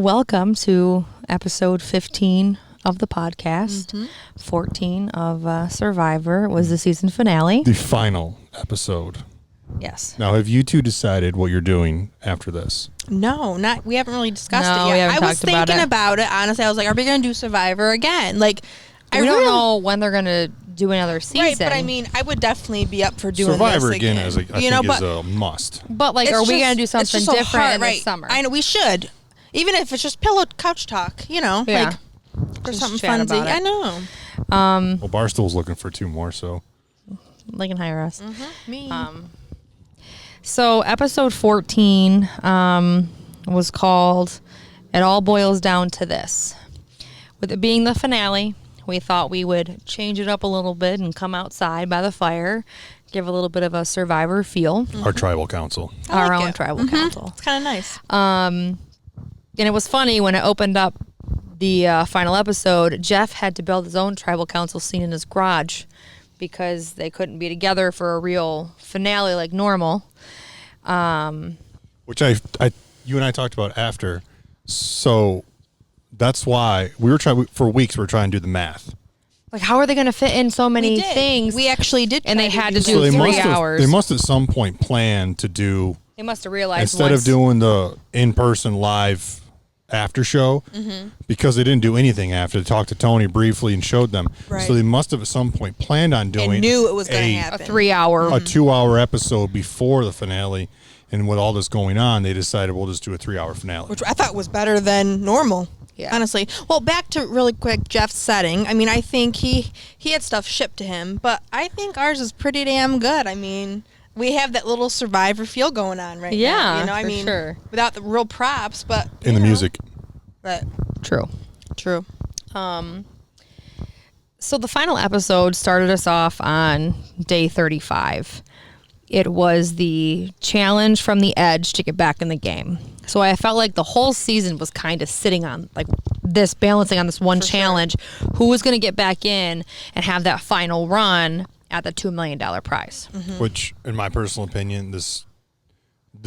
Welcome to episode 15 of the podcast. 14 of Survivor was the season finale. The final episode. Yes. Now, have you two decided what you're doing after this? No, not. We haven't really discussed No, it we yet. haven't I was talked about thinking it. about it. Honestly, I was like, "Are we going to do Survivor again?" Like, We don't know when they're going to do another season. Right, but I mean, I would definitely be up for doing Survivor this again again. is, I think, is a must. But, like, It's are we just- going to do it's something just so different hard, in right. the summer? I know we should, even if it's just pillow couch talk. You know, Yeah. like for Just something chat fun. about it. I know. Well, Barstool's looking for 2 more, so. They can hire us. Me. So episode 14 was called It All Boils Down to This. With it being the finale, we thought we would change it up a little bit and come outside by the fire, give a little bit of a Survivor feel. Our tribal council. I Our like own it. tribal council. It's kind of nice. And it was funny when it opened up the final episode, Jeff had to build his own tribal council scene in his garage because they couldn't be together for a real finale like normal. Which you and I talked about after. So that's why we were trying, for weeks, we were trying to do the math. Like, how are they going to fit in so many we did. things? We actually did, And try they had to that. do they 3 must hours. They must at some point plan to do, They must have realized instead of doing the in-person live after show, because they didn't do anything after. They talked to Tony briefly and showed them. Right. So they must have at some point planned on doing and knew it was going to a happen. a 3-hour. a 2-hour episode before the finale, and with all this going on, they decided we'll just do a 3-hour finale. Which I thought was better than normal. Yeah. Honestly. Well, back to really quick Jeff's setting. I mean, I think he had stuff shipped to him, but I think ours is pretty damn good. I mean, we have that little Survivor feel going on right now. Yeah, You know, I for mean, sure. without the real props, but In the music. But True. true. So the final episode started us off on day 35. It was the challenge from the edge to get back in the game. So I felt like the whole season was kind of sitting on like this, balancing on this one challenge. Who was going to get back in and have that final run at the $2 million prize? Which, in my personal opinion, this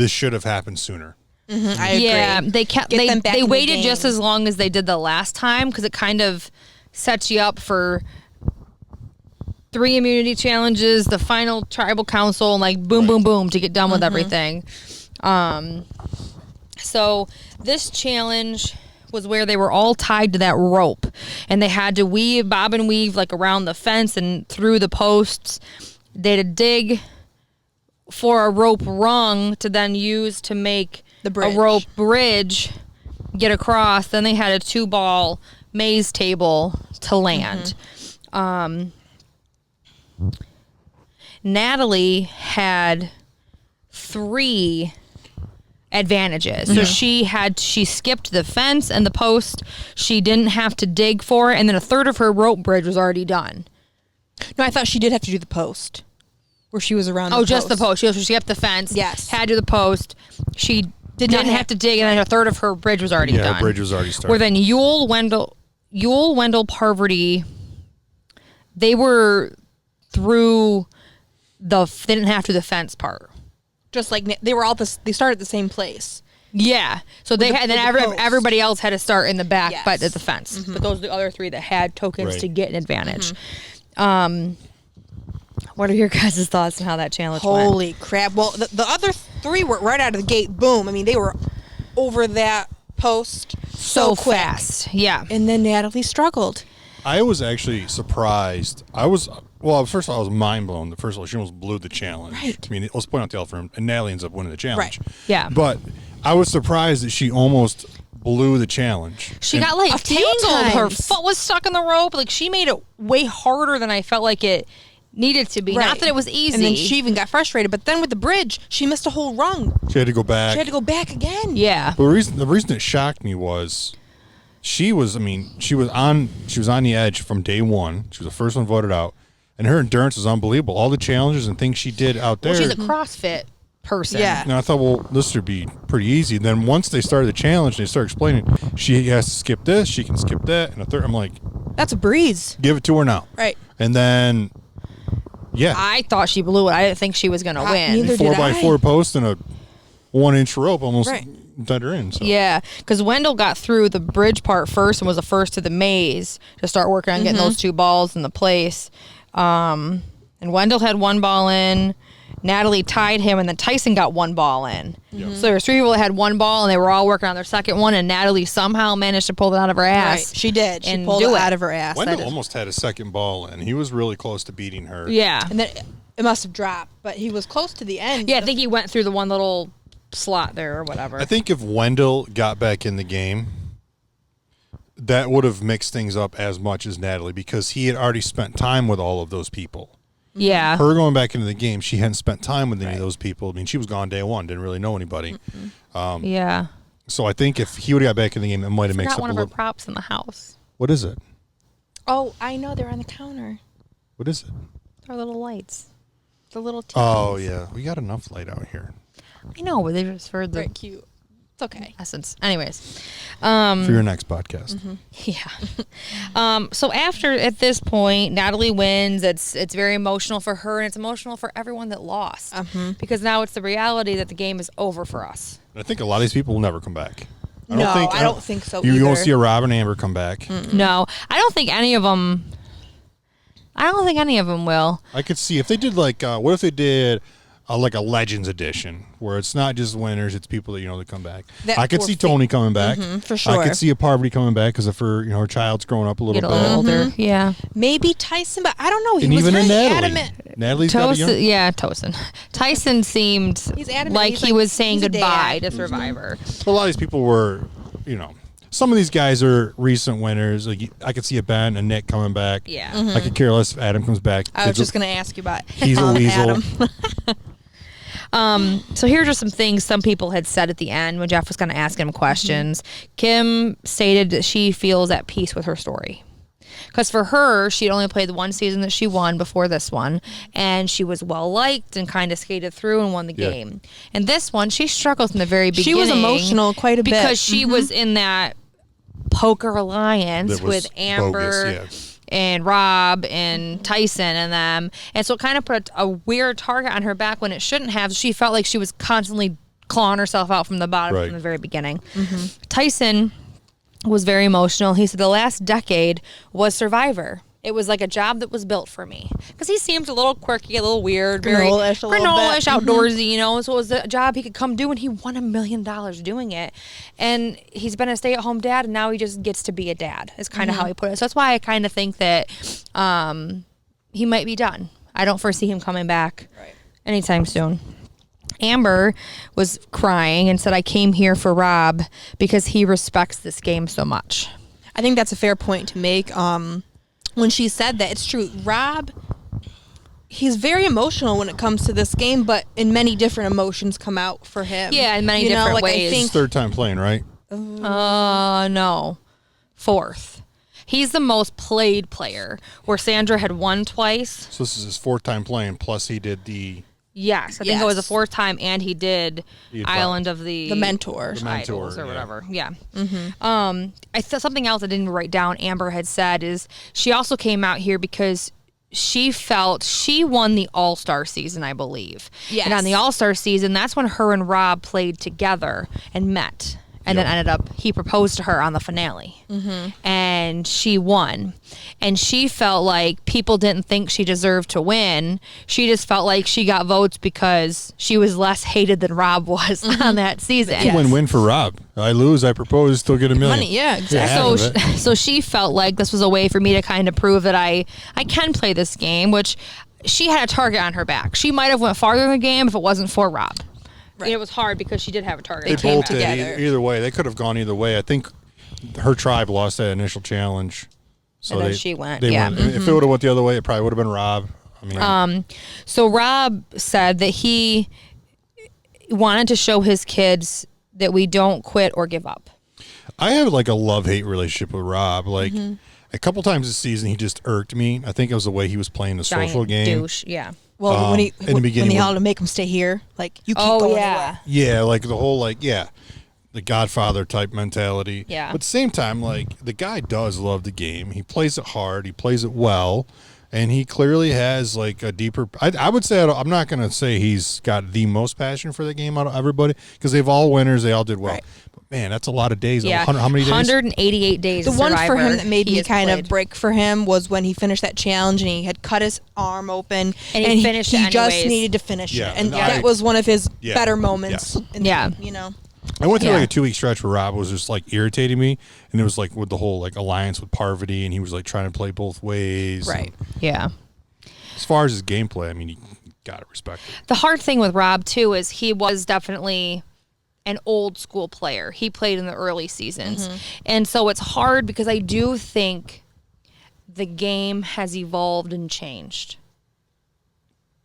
should have happened sooner. I agree. Yeah, they kept Get them back they in the waited game. just as long as they did the last time because it kind of sets you up for 3 immunity challenges, the final tribal council, and like boom, boom, boom to get done with everything. So this challenge was where they were all tied to that rope, and they had to bob and weave like around the fence and through the posts. They had to dig for a rope rung to then use to make The bridge. a rope bridge, get across. Then they had a 2-ball maze table to land. Natalie had 3 advantages. So she skipped the fence and the post. She didn't have to dig for it, and then a third of her rope bridge was already done. No, I thought she did have to do the post where she was around the post. Just the post. She skipped the fence. Yes. Had to do the post. She didn't have to dig, and then a third of her bridge was already Yeah, done. the bridge was already started. Where then Yul, Wendell, Parvati, they were through they didn't have to do the fence part. Just like they were all they started at the same place. Yeah. So they had, and then with the post. everybody else had to start in the back, Yes. but at the fence. But those are the other 3 that had tokens Right. to get an advantage. What are your guys' thoughts on how that challenge went? Holy crap. Well, the other 3 were right out of the gate. Boom. I mean, they were over that post so quick. fast. Yeah. And then Natalie struggled. I was actually surprised. First of all, I was mind blown. First of all, she almost blew the challenge. Right. I mean, let's point out the elephant, and Natalie ends up winning the challenge. Right. Yeah. But I was surprised that she almost blew the challenge. She And got like A few tangled. Her times. foot was stuck in the rope. Like she made it way harder than I felt like it needed to be. Not Right. that it was easy. And then she even got frustrated. But then with the bridge, she missed a whole rung. she had to go back. She had to go back again. yeah. But the reason it shocked me was she was on the edge from day one. She was the first one voted out, and her endurance was unbelievable. All the challenges and things she did out there. Well, she's a CrossFit person. Yeah. And I thought, well, this would be pretty easy. And then once they started the challenge, they started explaining she has to skip this, she can skip that, and a third. I'm like, That's a breeze. give it to her now. Right. And then, yeah, I thought she blew it. I didn't think she was going to win. neither- 4x4 did I. post and a 1-inch rope almost Right. let her in. So. Yeah, because Wendell got through the bridge part first and was the first to the maze to start working on getting those 2 balls in the place. And Wendell had 1 ball in. Natalie tied him, and then Tyson got 1 ball in. So there were 3 people that had 1 ball, and they were all working on their second one, and Natalie somehow managed to pull it out of her ass. Right. She did. She and pulled do it it. out of her ass. Wendell almost had a second ball, and he was really close to beating her. Yeah. And then it must have dropped, but he was close to the end. Yeah, I think he went through the one little slot there or whatever. I think if Wendell got back in the game, that would have mixed things up as much as Natalie, because he had already spent time with all of those people. Yeah. Her going back into the game, she hadn't spent time with any of those people. I mean, she was gone day one, didn't really know anybody. Yeah. So I think if he would have got back in the game, it might have mixed Forgot up one a of our little. props in the house. What is it? Oh, I know. They're on the counter. What is it? Our little lights. The little TVs. Oh, yeah. We got enough light out here. I know, but they just for the Very cute. It's okay. essence. Anyways. For your next podcast. Yeah. So at this point, Natalie wins. It's very emotional for her, and it's emotional for everyone that lost. Because now it's the reality that the game is over for us. I think a lot of these people will never come back. I don't think so You won't either. see a Rob and Amber come back. No, I don't think any of them. I don't think any of them will. I could see if they did what if they did like a Legends edition where it's not just winners, it's people that that come back. That I could were see Tony coming back for sure. I could see a Parvati coming back because of her child's growing up a little Get a bit. little older. Yeah. Maybe Tyson, but I don't know. He And was even very in Natalie, adamant. Natalie's got a young. Tosin. Tyson seemed He's adamant. like He's he like, was saying he's a goodbye dad. to Survivor. A lot of these people were, some of these guys are recent winners. Like I could see a Ben and Nick coming back. Yeah. I could care less if Adam comes back. I was just going to ask you about He's a weasel. Adam. So here are just some things some people had said at the end when Jeff was kind of asking him questions. Kim stated that she feels at peace with her story. Because for her, she'd only played the one season that she won before this one, and she was well-liked and kind of skated through and won the game. And this one, she struggled from the very beginning. She was emotional quite a bit. Because she was in that poker alliance That was with Amber bogus, and Rob and Tyson and them. And so it kind of put a weird target on her back when it shouldn't have. She felt like she was constantly clawing herself out from the bottom Right. from the very beginning. Tyson was very emotional. He said the last decade was Survivor. It was like a job that was built for me. Because he seemed a little quirky, a little weird, Granola-ish a little granola-ish, bit. outdoorsy, so it was a job he could come do, and he won $1 million doing it. And he's been a stay-at-home dad, and now he just gets to be a dad, is kind of how he put it. So that's why I kind of think that he might be done. I don't foresee him coming back anytime soon. Amber was crying and said, I came here for Rob because he respects this game so much. I think that's a fair point to make. When she said that, it's true. Rob, he's very emotional when it comes to this game, but in many different emotions come out for him. Yeah, in many different ways. I It's think his third time playing, right? No. 4th. He's the most played player, where Sandra had won twice. So this is his fourth time playing. Plus he did the Yes, I think it was the Yes. 4th time, and he did The Island of the Mentor. The Mentor, Idols or yeah. whatever. Yeah. I thought something else I didn't write down. Amber had said is she also came out here because she felt she won the All-Star season, I believe. Yes. And on the All-Star season, that's when her and Rob played together and met. And then ended up, he proposed to her on the finale. And she won. And she felt like people didn't think she deserved to win. She just felt like she got votes because she was less hated than Rob was on that season. It's a win-win for Rob. I lose, I propose, still get $1 million. money. Yeah, exactly. half So, of it. so she felt like this was a way for me to kind of prove that I can play this game, which she had a target on her back. She might have went farther in the game if it wasn't for Rob. Right. It was hard because she did have a target. They on her both back. did. together. Either way, they could have gone either way. I think her tribe lost that initial challenge. So And then she went, They yeah. went. If it would have went the other way, it probably would have been Rob. I mean, So Rob said that he wanted to show his kids that we don't quit or give up. I have like a love-hate relationship with Rob. Like a couple times this season, he just irked me. I think it was the way he was playing the social Giant game. douche. Yeah. Well, when he in the when beginning he when- had to make him stay here, like you keep Oh going yeah. away. Yeah, like the whole the Godfather type mentality. Yeah. But at the same time, like the guy does love the game. He plays it hard. He plays it well. And he clearly has like a deeper. I would say I'm not going to say he's got the most passion for the game out of everybody because they've all winners. They all did well. Right. But man, that's a lot of days. Yeah. How many days? 188 days. The of one for Survivor him that made he me has kind played. of break for him was when he finished that challenge and he had cut his arm open And he finished it he just anyways. needed to finish Yeah, it, and and that was one of his Yeah. better moments. Yeah. In Yeah. the, you know. I went through Yeah. like a 2-week stretch where Rob was just like irritating me, and it was like with the whole like alliance with Parvati, and he was like trying to play both ways. Right. Yeah. As far as his gameplay, I mean, you gotta respect it. The hard thing with Rob too is he was definitely an old school player. He played in the early seasons. And so it's hard because I do think the game has evolved and changed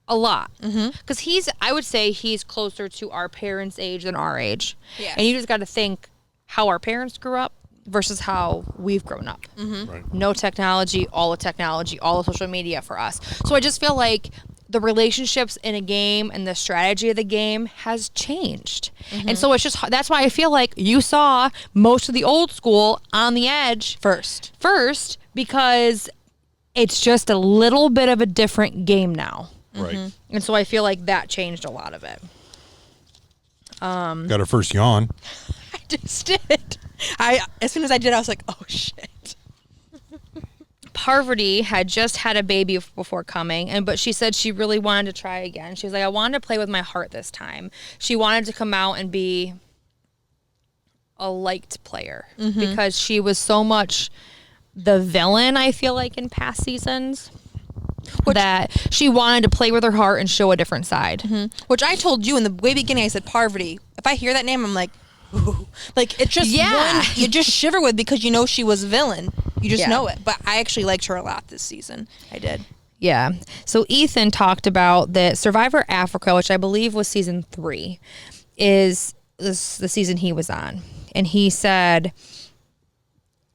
a lot. Because I would say he's closer to our parents' age than our age. Yes. And you just got to think how our parents grew up versus how we've grown up. Right. No technology, all the social media for us. So I just feel like the relationships in a game and the strategy of the game has changed. And so it's just, that's why I feel like you saw most of the old school on the edge First. because it's just a little bit of a different game now. Right. And so I feel like that changed a lot of it. Got her first yawn. I just did. As soon as I did, I was like, oh shit. Parvati had just had a baby before coming, but she said she really wanted to try again. She was like, I wanted to play with my heart this time. She wanted to come out and be a liked player because she was so much the villain, I feel like, in past seasons. That she wanted to play with her heart and show a different side. Which I told you in the way beginning, I said Parvati. If I hear that name, I'm like, ooh. Like, it's just Yeah. one you just shiver with because you know she was a villain. You just Yeah. know it. But I actually liked her a lot this season. I did. Yeah. So Ethan talked about that Survivor Africa, which I believe was season 3, is the season he was on. And he said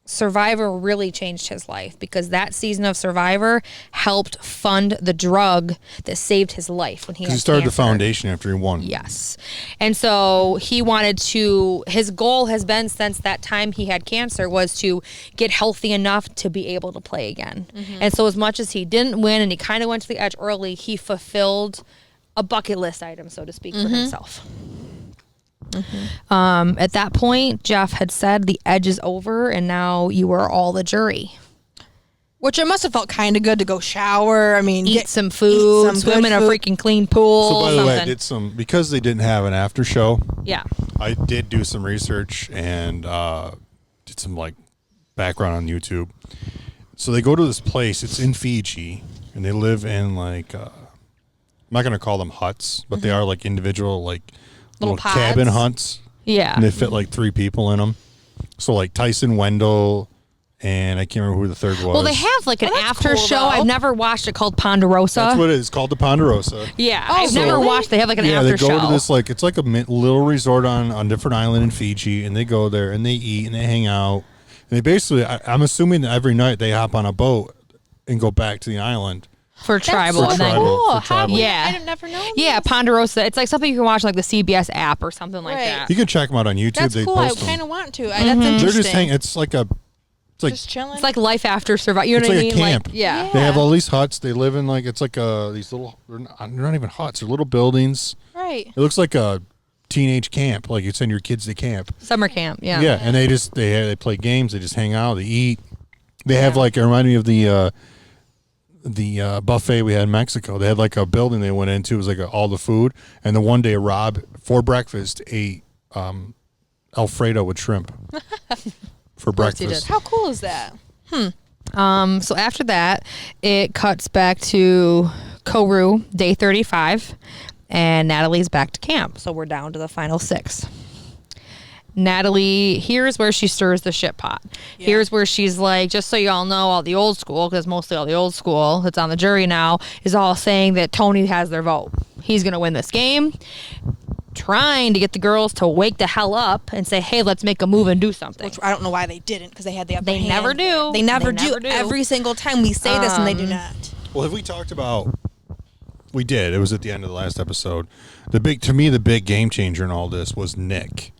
Survivor really changed his life because that season of Survivor helped fund the drug that saved his life when he had Because he started the cancer. foundation after he won. Yes. And so he wanted to, his goal has been since that time he had cancer was to get healthy enough to be able to play again. And so as much as he didn't win and he kind of went to the edge early, he fulfilled a bucket list item, so to speak, for himself. At that point, Jeff had said the edge is over and now you are all the jury. Which it must have felt kind of good to go shower. I mean, Eat some food, some swim good in a food. freaking clean pool, So by the way, I something. did some because they didn't have an after show. Yeah. I did do some research and did some like background on YouTube. So they go to this place. It's in Fiji, and they live in like I'm not gonna call them huts, but they are like individual like Little little cabin pods. huts, Yeah. and they fit like 3 people in them. So like Tyson Wendell, and I can't remember who the third was. Well, they have like an Oh, that's after cool, show. though. I've never watched it called Ponderosa. That's what it is called, the Ponderosa. Yeah, Oh, I've never really? watched. They have like an Yeah, after they go show. to this like it's like a little resort on different island in Fiji, and they go there and they eat and they hang out, and they basically I'm assuming that every night they hop on a boat and go back to the island. for tribal. so and then- tribal. cool. For tribal. Yeah. I'd have never known. Yeah, this. Ponderosa. It's like something you can watch on, like the CBS app or something like Right. that. You can check them out on YouTube. That's they cool. I post them. kind of want to. That's They're interesting. just hanging. It's like Just chilling. It's like life after Survivor. You know It's what I like a mean? camp. Like, yeah. They have Yeah. all these huts. They live in like it's like these little. They're not even huts. They're little buildings. right. It looks like a teenage camp. Like you send your kids to camp. Summer camp. Yeah. Yeah, and they play games. They just hang out. They eat. They have like it reminded me of the buffet we had in Mexico. They had like a building they went into. It was like all the food. And the one day Rob for breakfast ate Alfredo with shrimp for course he breakfast. did. How cool is that? So after that, it cuts back to Koru, day 35, and Natalie's back to camp. So we're down to the final 6. Natalie, here's where she stirs the shit pot. Yeah. Here's where she's like, just so y'all know, all the old school, because mostly all the old school that's on the jury now, is all saying that Tony has their vote. He's going to win this game. Trying to get the girls to wake the hell up and say, hey, let's make a move and do something. Which I don't know why they didn't because they had the upper They hand. never do. They never They do. never do. Every single time we say this and they do not. Well, have we talked about? We did. It was at the end of the last episode. The big game changer in all this was Nick,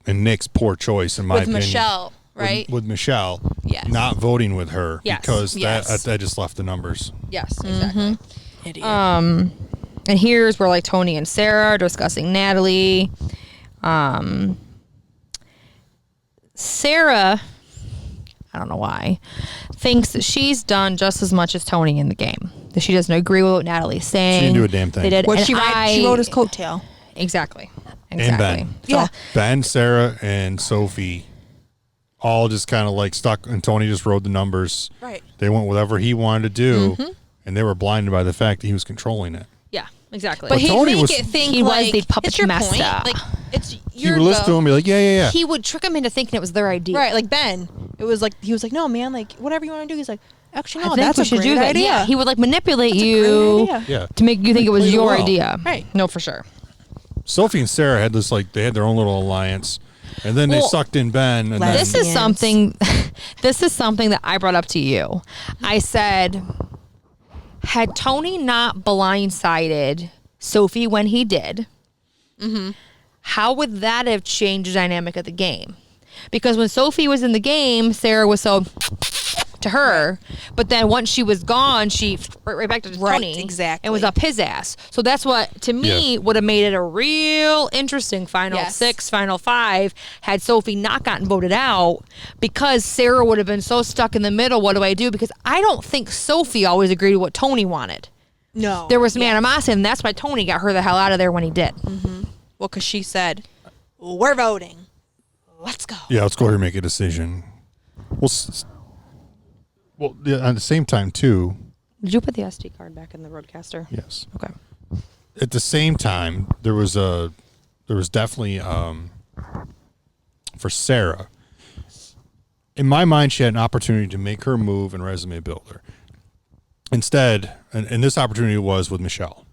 and Nick's poor choice in my With opinion. Michelle, Right. with Michelle, Yes. not voting with her Yes. because Yes. that just left the numbers. Yes, exactly. Idiot. And here's where like Tony and Sarah are discussing Natalie. Sarah, I don't know why, thinks that she's done just as much as Tony in the game. That she doesn't agree with what Natalie's saying. She didn't do a damn thing. They did. What and she wrote his coattail. Exactly. And Exactly. Ben. So, Yeah. Ben, Sarah, and Sophie all just kind of like stuck, and Tony just rode the numbers. Right. They went whatever he wanted to do, and they were blinded by the fact that he was controlling it. yeah, exactly. But he'd Tony make was- it think He was like the puppet it's your master. point. Like it's He your would listen to him and be like, yeah. he would trick him into thinking it was their idea. Right, like Ben. It was like he was like, no, man, like whatever you want to do. He's like, actually, no, I think that's we a should great do that. idea. Yeah, he would like manipulate That's a you great idea. Yeah. to make you think it was Played it your well. idea. Right. No, for sure. Sophie and Sarah had this like they had their own little alliance, and then they Well, sucked in Ben. And Lesbians. This then, is something. This is something that I brought up to you. I said, had Tony not blindsided Sophie when he did, how would that have changed the dynamic of the game? Because when Sophie was in the game, Sarah was so to her, but then once she was gone, she right back to Right, Tony, exactly. and was up his ass. So that's what to me Yeah. would have made it a real interesting final Yes. 6, final 5 had Sophie not gotten voted out, because Sarah would have been so stuck in the middle. What do I do? Because I don't think Sophie always agreed with what Tony wanted. No, There was some animosity, and that's why Tony got her the hell out of there when he did. well, because she said, "We're voting. Let's go." yeah, let's go ahead and make a decision. Well, yeah, at the same time too. Did you put the SD card back in the roadcaster? Yes. Okay. At the same time, there was definitely for Sarah. In my mind, she had an opportunity to make her move and resume builder. Instead, and this opportunity was with Michelle.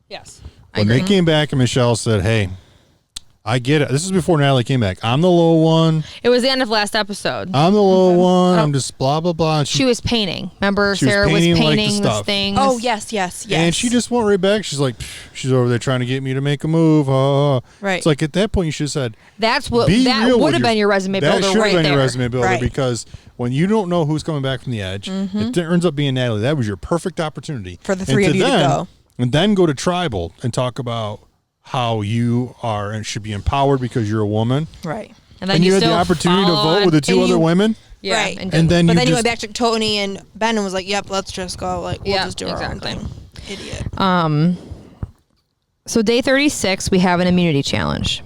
Yes. When they came back and Michelle said, "Hey, I get it." This is before Natalie came back. I'm the low one. It was the end of last episode. I'm the low one. I'm just blah blah blah. And She was painting. Remember, She was Sarah was painting, like, the painting this stuff. thing. Oh yes. And she just went right back. She's like, she's over there trying to get me to make a move. Right. It's like at that point you should have said, That's what be that real would with have been your resume That builder should have right been there. your resume builder Right. because when you don't know who's coming back from the edge, it turns up being Natalie. That was your perfect opportunity For the three of you to go. And then go to tribal and talk about how you are and should be empowered because you're a woman. Right. And then And you had the still opportunity to vote followed- with the two And other you- women. Yeah, Right. and And then But you then you just went back to Tony and Ben and was like, "Yep, let's just go. Like we'll Yeah, just do our exactly. own thing." Idiot. So day 36, we have an immunity challenge.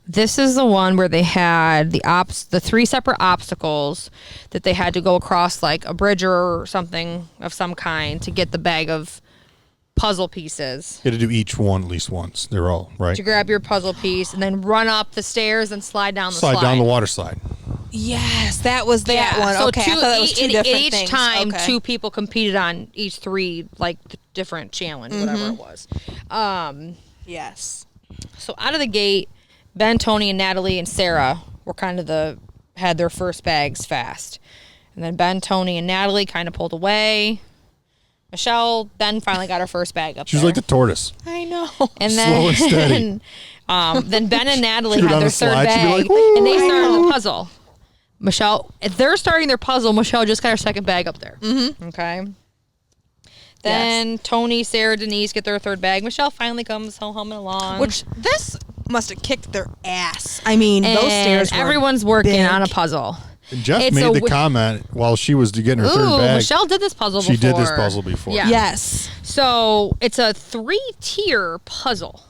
This is the one where they had the 3 separate obstacles that they had to go across, like a bridge or something of some kind, to get the bag of puzzle pieces. you had to do each one at least once. They're all right. To grab your puzzle piece and then run up the stairs and slide down the Slide down the water slide. Yes, that was that one. So Okay, I thought that was two different each things. time, Okay. 2 people competed on each 3 like different challenge, whatever it was. Yes. So out of the gate, Ben, Tony, and Natalie and Sarah were kind of had their first bags fast, and then Ben, Tony, and Natalie kind of pulled away. Michelle then finally got her first bag up She was there. like the tortoise. I know. And slow and steady. then Ben and Natalie She'd go had down their the third slide, she'd be bag, like, "Woo, and they I started know." the puzzle. Michelle, if they're starting their puzzle, Michelle just got her second bag up there. Mm-hmm. Okay. Then Tony, Sarah, Denise get their third bag. Michelle finally comes humming along. Which this must have kicked their ass. I mean, those stairs. Were everyone's working big. on a puzzle. And Jeff It's made a the wi- comment while she was getting her third Ooh, bag. Michelle did this puzzle before. She did this puzzle before. Yeah. Yes. So it's a 3-tier puzzle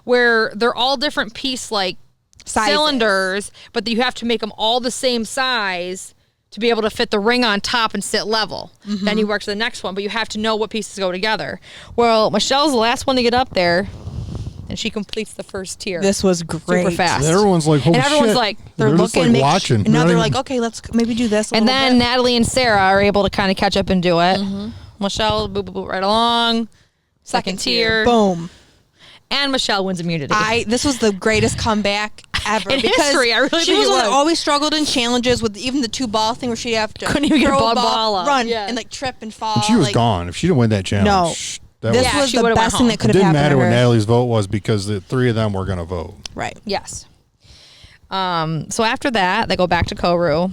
where they're all different piece like Sizes. cylinders, but you have to make them all the same size to be able to fit the ring on top and sit level. Mm-hmm. Then you work to the next one, but you have to know what pieces go together. Well, Michelle's the last one to get up there, and she completes the first tier. This was great. super fast. And everyone's like, holy And everyone's shit. like, They're just looking, like watching. and now Not they're even- like, okay, let's maybe do this. And then bit. Natalie and Sarah are able to kind of catch up and do it. Mm-hmm. Michelle, boop, boop, boop, right along. Second tier. Boom. And Michelle wins immunity. This was the greatest comeback ever. In because history, I really she think it was. was. Always struggled in challenges with even the 2-ball thing where she'd have to Couldn't even get a throw ball up. run, Yeah. and like trip and fall. And she was like, gone. If she didn't win that challenge, that This was, Yeah, was she the would've went best thing home. that it could have didn't happened matter to what her. Natalie's vote was because the 3 of them were going to vote. Right. Yes. So after that, they go back to Koru.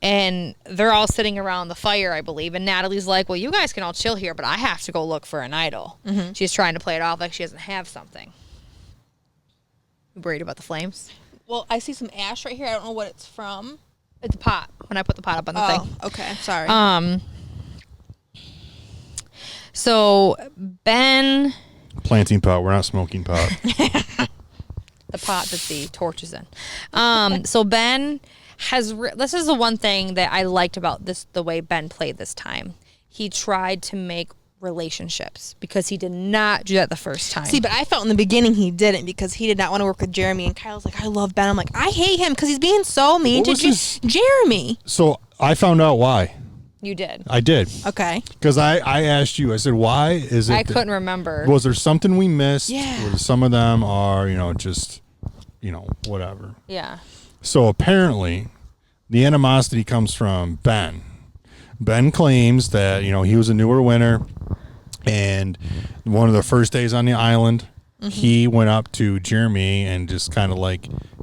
And they're all sitting around the fire, I believe. And Natalie's like, well, you guys can all chill here, but I have to go look for an idol. She's trying to play it off like she doesn't have something. You worried about the flames? Well, I see some ash right here. I don't know what it's from. It's a pot. When I put the pot up on the thing. Okay. Sorry. So Ben, Planting pot. We're not smoking pot. the pot that the torch is in. So Ben has. This is the one thing that I liked about this. The way Ben played this time, he tried to make relationships because he did not do that the first time. See, but I felt in the beginning he didn't because he did not want to work with Jeremy. And Kyle's like, I love Ben. I'm like, I hate him because he's being so mean What to was his- Jeremy. So I found out why. You did. I did. Okay. Because I asked you, I said, why is it? I couldn't remember. Was there something we missed? Yeah. Or some of them are, just, whatever. Yeah. So apparently, the animosity comes from Ben. Ben claims that, he was a newer winner. And one of the first days on the island, he went up to Jeremy and just kind of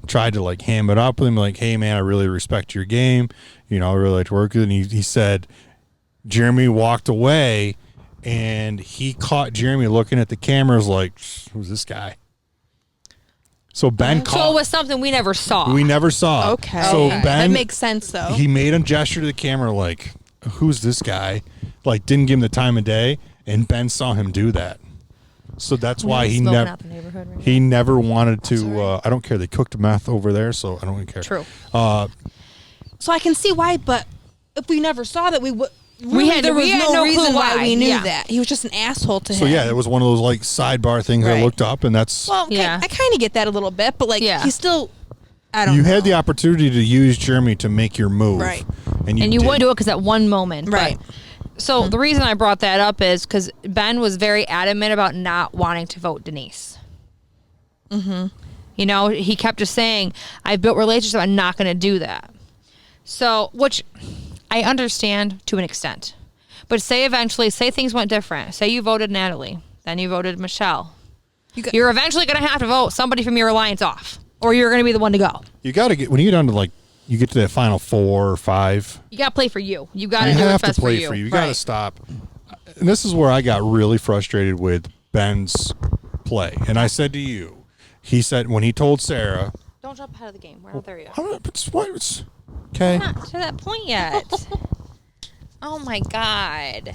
tried to ham it up with him. Like, hey, man, I really respect your game. I really like to work with you. And he said Jeremy walked away and he caught Jeremy looking at the cameras like, who's this guy? So Ben So it was something we never saw. We never saw. Okay. So that Ben, makes sense, though. he made a gesture to the camera like, who's this guy? Didn't give him the time of day. And Ben saw him do that. So that's why he Smoking never out the neighborhood right he never wanted to. I don't care. They cooked meth over there, so I don't really care. True. So I can see why, but if we never saw that, there was no no reason clue why why. we knew Yeah. that. He was just an asshole to So him. yeah, it was one of those sidebar things I Right. looked up, and that's Well, Yeah. I kind of get that a little bit, but Yeah. he's still, I don't you know. had the opportunity to use Jeremy to make your move, Right. And you And you did. wouldn't do it because at one moment. but- Right. So the reason I brought that up is because Ben was very adamant about not wanting to vote Denise. He kept just saying, I've built relationships, I'm not going to do that. So, which I understand to an extent. But say things went different. Say you voted Natalie, then you voted Michelle. You're eventually going to have to vote somebody from your alliance off, or you're going to be the one to go. You got to get when you get down to you get to that final 4 or 5. You got to play for you. You got to You do what's have to best play for you. You got to stop. And this is where I got really frustrated with Ben's play. And I said to you, he said when he told Sarah, Don't jump ahead of the game. We're not there yet. okay. Not to that point yet. Oh my God.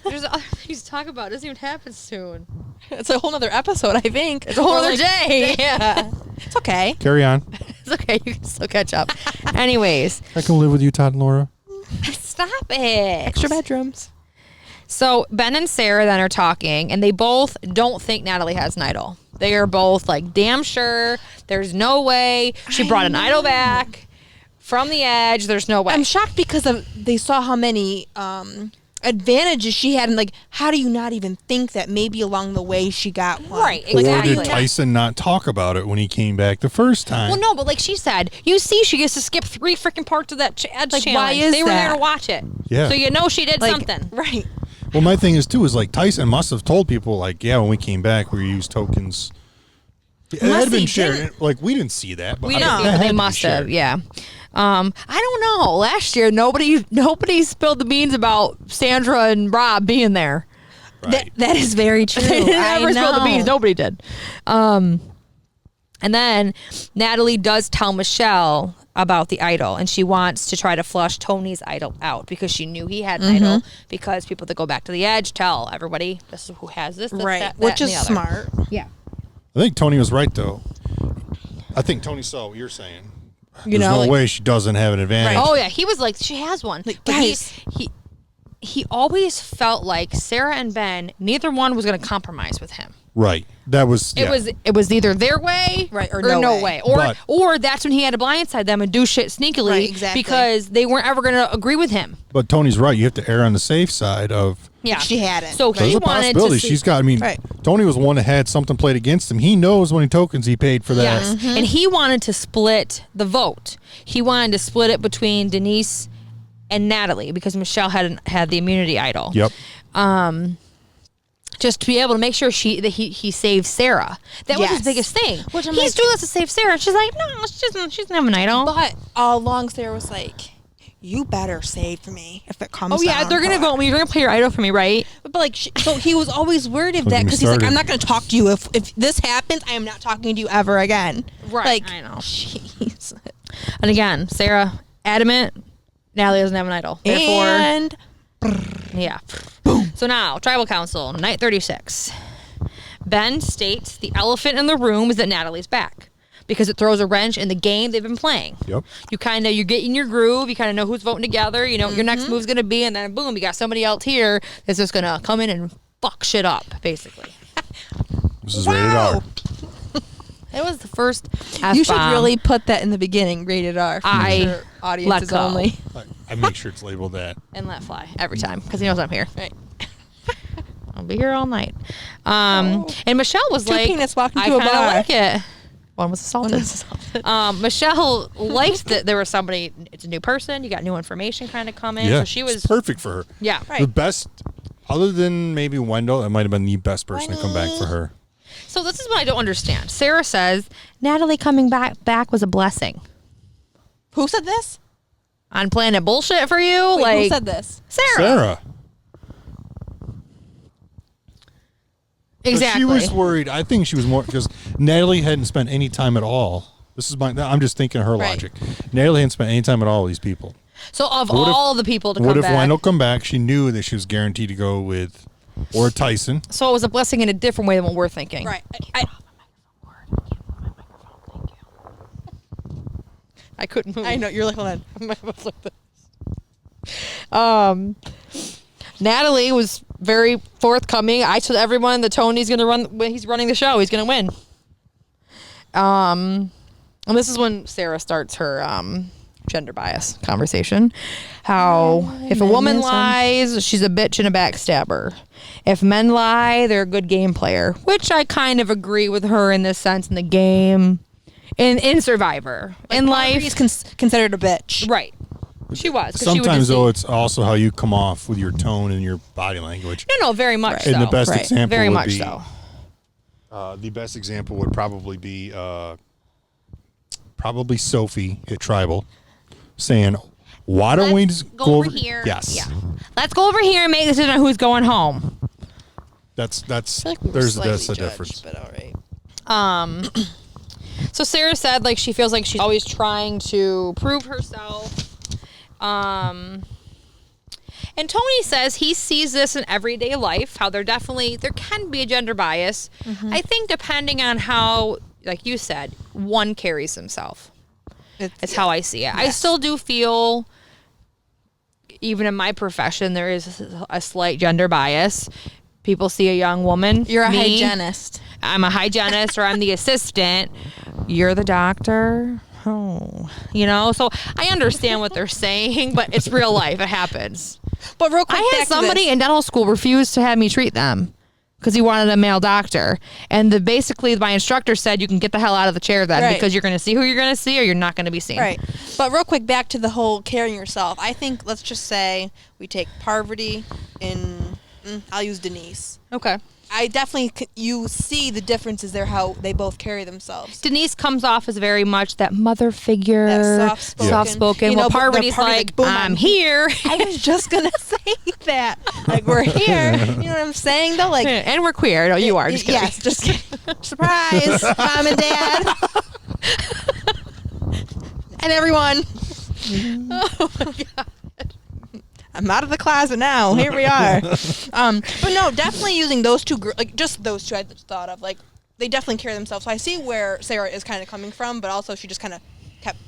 There's other things to talk about. It doesn't even happen soon. It's a whole nother episode, I think. It's a whole other day. Yeah. It's okay. Carry on. It's okay. You can still catch up. Anyways, I can live with you, Todd and Laura. stop it. Extra bedrooms. So Ben and Sarah then are talking, and they both don't think Natalie has an idol. They are both like, damn sure. There's no way. She brought an idol back from the edge. There's no way. I'm shocked because they saw how many advantages she had, and how do you not even think that maybe along the way she got one? Right, Or exactly. did Tyson not talk about it when he came back the first time? Well, no, but like she said, you see, she gets to skip 3 freaking parts of that edge challenge. why is they were there that? to watch it. Yeah. So she did something. Right. Well, my thing is too is Tyson must have told people when we came back we used tokens. It had Unless been he shared. didn't. We didn't see that, but We I didn't mean, see that it, but had they to be must have. shared. Yeah. I don't know. Last year, nobody spilled the beans about Sandra and Rob being there. Right. That is very true. They never I spilled the know. beans. Nobody did. And then Natalie does tell Michelle about the idol, and she wants to try to flush Tony's idol out because she knew he had an idol. Because people that go back to the edge tell everybody this is who has this, Right. that, Which and is the other. smart. Yeah. I think Tony was right though. I think Tony saw what you're saying. You There's know, no way she doesn't have an advantage. Oh yeah, he was like, she has one. But guys. he always felt like Sarah and Ben, neither one was going to compromise with him. Right. That was. It was either their way, Right, or no no way, way. or that's when he had to blindside them and do shit sneakily, Right, exactly. because they weren't ever going to agree with him. But Tony's right. You have to err on the safe side of. Yeah, She hadn't. So There's he a wanted possibility. to see, She's got. I mean, Right. Tony was one that had something played against him. He knows how many tokens he paid for that. yes, and he wanted to split the vote. He wanted to split it between Denise and Natalie because Michelle had the immunity idol. Yep. Just to be able to make sure that he saved Sarah. That was his Yes. biggest thing. Which I'm He's like- doing this to save Sarah. She's like, no, she doesn't have an idol. But all along Sarah was like, you better save me if it comes. Oh yeah, down they're gonna to vote it." me. You're gonna play your idol for me, right? But like, so he was always worried of Don't that get me because he's like, started. I'm not going to talk to you if this happens. I am not talking to you ever again. Right, Like, I know. jeez. And again, Sarah adamant. Natalie doesn't have an idol. Therefore, And yeah. Boom. So now, Tribal Council, night 36. Ben states the elephant in the room is that Natalie's back because it throws a wrench in the game they've been playing. Yep. You get in your groove. You kind of know who's voting together. You know what your next move's going to be. And then boom, you got somebody else here that's just going to come in and fuck shit up, basically. This is rated R. It was the first you should F-bomb. really put that in the beginning, rated R. For I sure. Audiences let go. only. I make sure it's labeled that. And let fly every time because he knows I'm here. Right. I'll be here all night. And Michelle was Two like, peanuts walking I to a kind of bar." like it. One was assaulted. Michelle liked that there was somebody, it's a new person, you got new information kind of coming. Yeah, So she was, it's perfect for her. yeah. Right. The best, other than maybe Wendell, it might have been the best person to come back for her. So this is what I don't understand. Sarah says, Natalie coming back was a blessing. Who said this? On Planet Bullshit for you? Wait, like, who said this? Sarah. But Exactly. she was worried. I think she was more because Natalie hadn't spent any time at all. This is I'm just thinking her Right. logic. Natalie hadn't spent any time at all with these people. So of What if- all the people to What come if back. Wendell come back? She knew that she was guaranteed to go with or Tyson. So it was a blessing in a different way than what we're thinking. Right. I couldn't move. I know. You're like, hold on. Natalie was very forthcoming. I told everyone that Tony's going to run when he's running the show. He's going to win. And this is when Sarah starts her gender bias conversation. How if a woman lies, she's a bitch and a backstabber. If men lie, they're a good game player, which I kind of agree with her in this sense in the game. In Survivor. In life. He's considered a bitch. Right. She was. 'Cause she would Sometimes just though, say- it's also how you come off with your tone and your body language. No, very much so. And the best Right. example Very would much be, so. The best example would probably be probably Sophie at Tribal saying, "Why don't we just go over here?" Yes, Yeah. Let's go over here and make a decision on who's going home. that's I feel like we were there's slightly that's the judged, difference. But all right. So Sarah said like she feels like she's always trying to prove herself. And Tony says he sees this in everyday life, how there can be a gender bias. I think depending on how, like you said, one carries himself. It's how I see it. I still do feel, even in my profession, there is a slight gender bias. People see a young woman. You're a me, hygienist. I'm a hygienist or I'm the assistant. You're the doctor. Oh, so I understand what they're saying, but it's real life. It happens. But real quick, I had back to somebody this. in dental school refuse to have me treat them because he wanted a male doctor. And basically my instructor said, you can get the hell out of the chair then Right. because you're going to see who you're going to see or you're not going to be seen. Right. But real quick, back to the whole carrying yourself. I think, let's just say we take Parvati and I'll use Denise. Okay. I definitely, you see the differences there, how they both carry themselves. Denise comes off as very much that mother figure. That soft-spoken. Soft-spoken. You Well, know, but Parvati's Parvati's like, boom, I'm here. I was just going to say that. Like, we're here. You know what I'm saying, though? Like, And we're queer. No, you are. Just kidding. yes, just kidding. Surprise, Mom and Dad. And everyone. Oh, my God. I'm out of the closet now. Here we are. But no, definitely using those two, like just those two I thought of. Like, they definitely carry themselves. So I see where Sarah is kind of coming from, but also she just kind of kept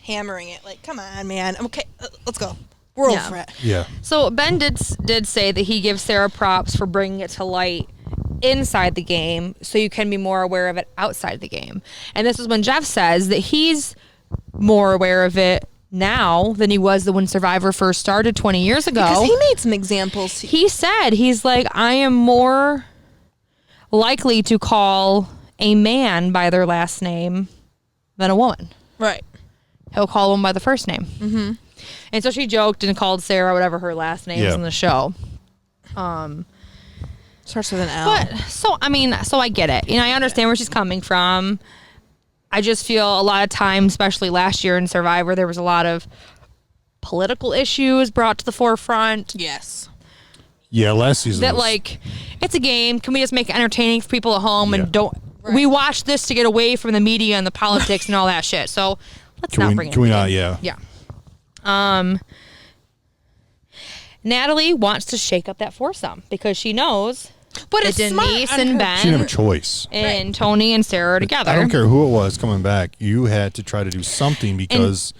hammering it. Like, come on, man. Okay, let's go. We're Yeah. over it. Yeah, So Ben did say that he gives Sarah props for bringing it to light inside the game so you can be more aware of it outside the game. And this is when Jeff says that he's more aware of it now than he was when Survivor first started 20 years ago. Because he made some examples. He said, he's like, I am more likely to call a man by their last name than a woman. Right. He'll call them by the first name. Mm-hmm. And so she joked and called Sarah whatever her last name is Yeah. in the show. Starts with an L. But so I get it. I understand where she's coming from. I just feel a lot of times, especially last year in Survivor, there was a lot of political issues brought to the forefront. Yes. Yeah, last season. That was- like, it's a game. Can we just make it entertaining for people at home Yeah. and don't? Right. We watch this to get away from the media and the politics and all that shit. So let's not bring it. Can we in. not? Yeah. Yeah. Natalie wants to shake up that foursome because she knows But that it's smart Denise on and her- Ben She didn't have a choice. and Tony and Sarah are together. I don't care who it was coming back. You had to try to do something because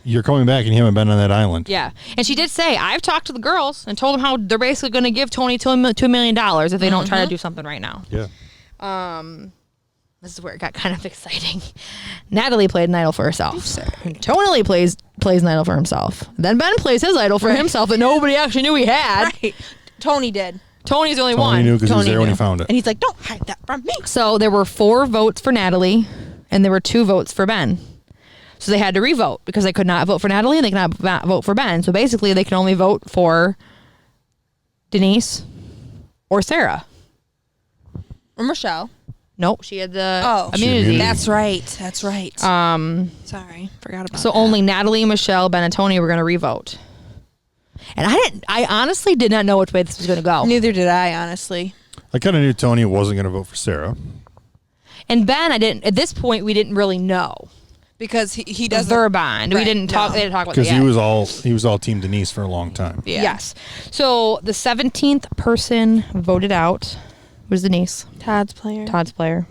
you're coming back and you haven't been on that island. Yeah. And she did say, I've talked to the girls and told them how they're basically going to give Tony $2 million if they don't try to do something right now. Yeah. This is where it got kind of exciting. Natalie played an idol for herself. Tony plays an idol for himself. Then Ben plays his idol for himself that nobody actually knew he had. Right. Tony did. Tony's the only one. Tony knew because he was Tony there when knew. he found it. And he's like, don't hide that from me. So there were 4 votes for Natalie, and there were 2 votes for Ben. So they had to re-vote because they could not vote for Natalie and they could not vote for Ben. So basically, they can only vote for Denise or Sarah. Or Michelle. Nope, she had the Oh. immunity. Immunity. That's right. That's right. Sorry. Forgot about So that. only Natalie, Michelle, Ben, and Tony were going to re-vote. And I honestly did not know which way this was going to go. Neither did I, honestly. I kind of knew Tony wasn't going to vote for Sarah. And Ben, I didn't. At this point, we didn't really know Because he doesn't. their bond. We Right, didn't talk. no. They didn't talk about Because that. he was all Team Denise for a long time. Yeah. Yes. So the 17th person voted out was Denise, Todd's player. Todd's player.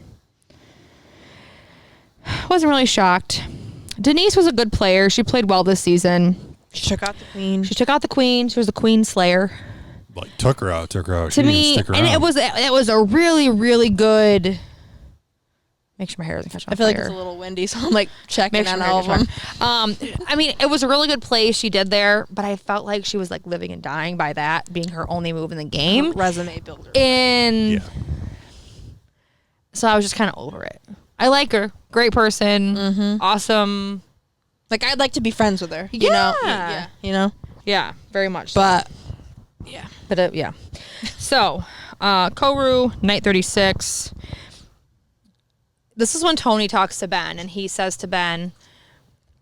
Wasn't really shocked. Denise was a good player. She played well this season. She took out the queen. She took out the queen. She was the queen slayer. Like took her out. She To didn't me, even stick and around. it was a really, really good. Make sure my hair doesn't catch on I feel like fire. it's a little windy, so I'm like checking Make sure on my hair all of gets them. dry. I mean, it was a really good play she did there, but I felt like she was like living and dying by that being her only move in the game. Resume builder. And Yeah. so I was just kind of over it. I like her. Great person. Awesome. Like, I'd like to be friends with her. You know? Yeah. Yeah. You know? Yeah, very much. So. But, yeah. But yeah. So, Koru, night 36. This is when Tony talks to Ben, and he says to Ben,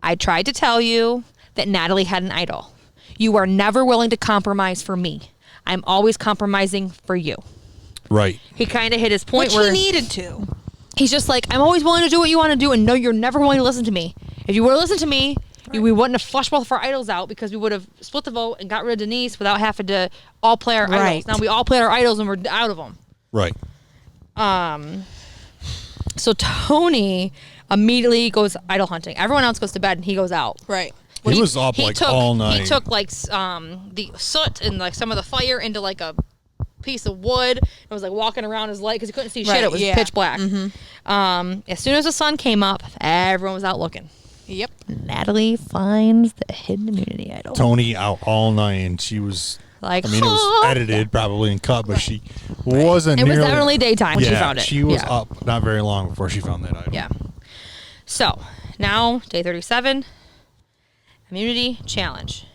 I tried to tell you that Natalie had an idol. You are never willing to compromise for me. I'm always compromising for you. Right. He kind of hit his point Which where he needed to. he's just like, I'm always willing to do what you want to do, and no, you're never willing to listen to me. If you would have listened to me, we wouldn't have flushed both of our idols out because we would have split the vote and got rid of Denise without having to all play our Right. idols. Now we all played our idols and we're out of them. Right. So Tony immediately goes idol hunting. Everyone else goes to bed and he goes out. Right. He was up like all night. He took like the soot and like some of the fire into like a piece of wood and was like walking around his light because he couldn't see shit. Right, It was yeah. pitch black. As soon as the sun came up, everyone was out looking. Yep. Natalie finds the hidden immunity idol. Tony out all night, and she was. Like, I mean, it was edited probably and cut, but she wasn't. It was nearly, definitely daytime when yeah, she found it. She was Yeah. up not very long before she found that idol. Yeah. So now day 37, immunity challenge.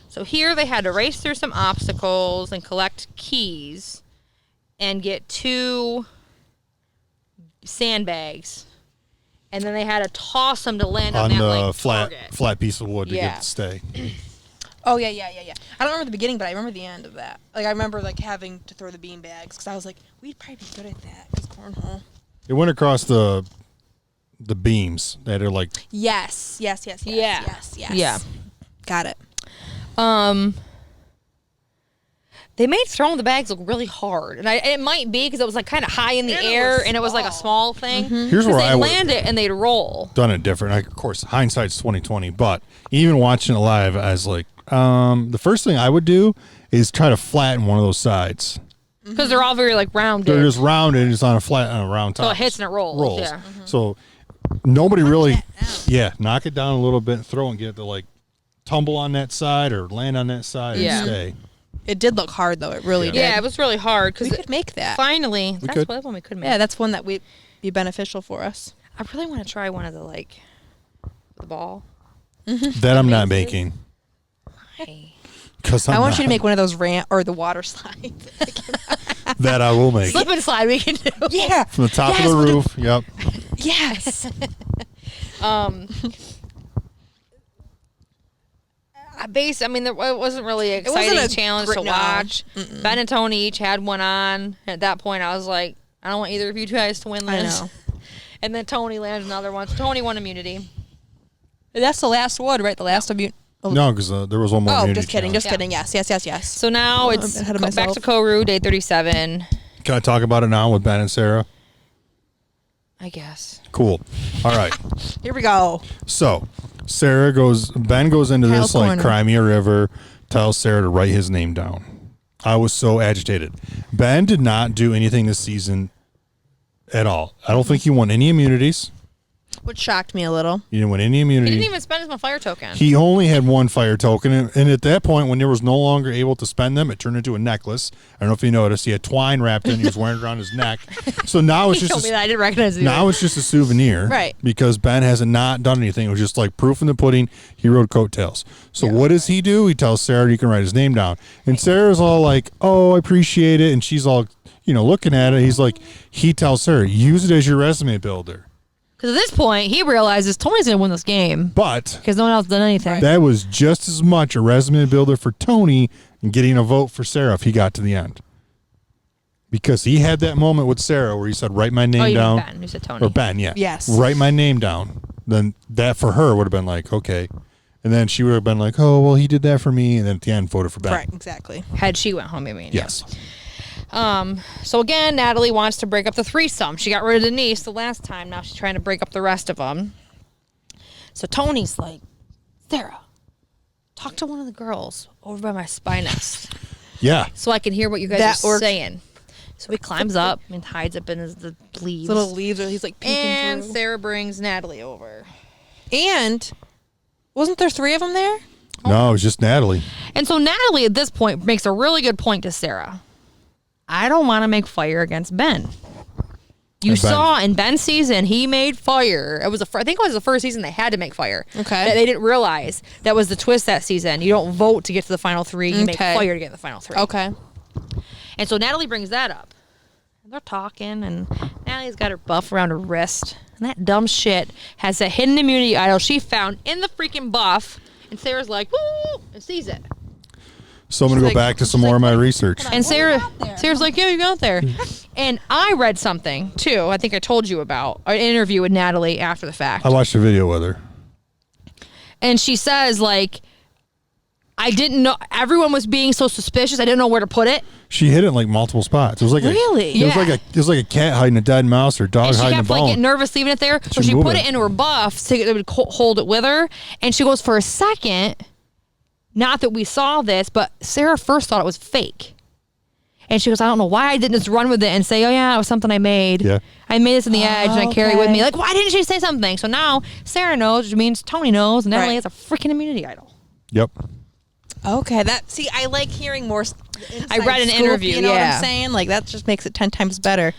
So here they had to race through some obstacles and collect keys and get 2 sandbags. And then they had to toss them to land on, On that the like flat target. piece of wood to Yeah. get it to stay. Oh, yeah. I don't remember the beginning, but I remember the end of that. Like, I remember, like, having to throw the bean bags because I was like, we'd probably be good at that because cornhole. It went across the beams that are like Yes. Yeah. Yes. Yeah. Got it. They made throwing the bags look really hard, and it might be because it was like kind of high in the And it air, was and it was like a small thing. Here's 'Cause where they'd I would land it and they'd roll. done it different. Of course, hindsight's 2020, but even watching it live, I was like, the first thing I would do is try to flatten one of those sides. Because they're all very like rounded. They're just rounded, it's on a round top. So it hits and it rolls. Yeah. So nobody really, knock it down a little bit, and throw it and get it to like tumble on that side or land on that side Yeah. and stay. It did look hard, though. It really did. Yeah, it was really hard We because could make that. finally that's could. one we could make. Yeah, that's one that would be beneficial for us. I really want to try one of the like the ball. That I'm not making. Hey. Because I want you to make one of those ramp or the water slides. that I will make. Slip and slide we can do. Yeah. From the top Yes, of the with the- roof. Yep. Yes. base. I mean, it wasn't really an wasn't exciting a challenge great- to no. watch. Ben and Tony each had one on. At that point, I was like, I don't want either of you guys to win I this. know. And then Tony landed another one. So Tony won immunity. That's the last one, right? The last of you. No, because there was one more. Oh, immunity just kidding. challenge. Just kidding. Yes. So now Oh, it's I'm ahead of back myself. to Koru, day 37. Can I talk about it now with Ben and Sarah? I guess. Cool. All right. Here we go. So Ben goes into Kyle's this like corner. cry me a river, tells Sarah to write his name down. I was so agitated. Ben did not do anything this season at all. I don't think he won any immunities. Which shocked me a little. He didn't win any He immunity. didn't even spend his fire token. He only had one fire token, and at that point, when there was no longer able to spend them, it turned into a necklace. I don't know if you noticed. He had twine wrapped in. He was wearing it around his neck. So now it's He just told me that. I didn't recognize it. now it's just a souvenir, Right. Because Ben hasn't not done anything. It was just like proof in the pudding. He rode coattails. So what does he do? He tells Sarah you can write his name down, and Sarah's all like, "Oh, I appreciate it," and she's all, looking at it. He's like, he tells Sarah, use it as your resume builder. Because at this point, he realizes Tony's going to win this game But because no one else done anything. that was just as much a resume builder for Tony and getting a vote for Sarah if he got to the end. Because he had that moment with Sarah where he said, write my name oh, you down. mean Ben. You said Tony. Or Ben, yeah. Yes. Write my name down. Then that for her would have been like, okay. And then she would have been like, oh, well, he did that for me. And then at the end, voted for Ben. Right. Exactly. Had she went home, I mean. Yes. So again, Natalie wants to break up the threesome. She got rid of Denise the last time. Now she's trying to break up the rest of them. So Tony's like, Sarah, talk to one of the girls over by my spy nest Yeah. so I can hear what you guys That are worked. saying. So he climbs up and hides up in the leaves. Little leaves, or he's like peeking and through. Sarah brings Natalie over. And wasn't there 3 of them there? No, it was just Natalie. And so Natalie at this point makes a really good point to Sarah. I don't want to make fire against Ben. You And Ben- saw in Ben's season, he made fire. It was I think it was the first season they had to make fire. Okay. They didn't realize that was the twist that season. You don't vote to get to the final 3. You make Okay. fire to get to the final 3. Okay. And so Natalie brings that up. And they're talking, and Natalie's got her buff around her wrist. And that dumb shit has a hidden immunity idol she found in the freaking buff. And Sarah's like, woo, and sees it. So I'm going to She's go like- back to she's some more like, of my what- research. And Sarah's like, yeah, you got there. And I read something, too, I think I told you about, an interview with Natalie after the fact. I watched a video with her. And she says, like, I didn't know, everyone was being so suspicious, I didn't know where to put it. She hit it in like multiple spots. It was like Really? It was Yeah. like a cat hiding a dead mouse or dog And she hiding a kept like getting bone. nervous leaving it there. So She she moved put it. it into her buff so it would hold it with her. And she goes, for a second, not that we saw this, but Sarah first thought it was fake. And she goes, I don't know why I didn't just run with it and say, oh yeah, it was something I made. Yeah. I made this in the edge and I carry it with me. Okay. Like, why didn't she say something? So now Sarah knows, which means Tony knows, and Natalie Right. has a freaking immunity idol. Yep. Okay. See, I like hearing more. I read an scoop, interview, You know what yeah. I'm saying? Like that just makes it 10 times better.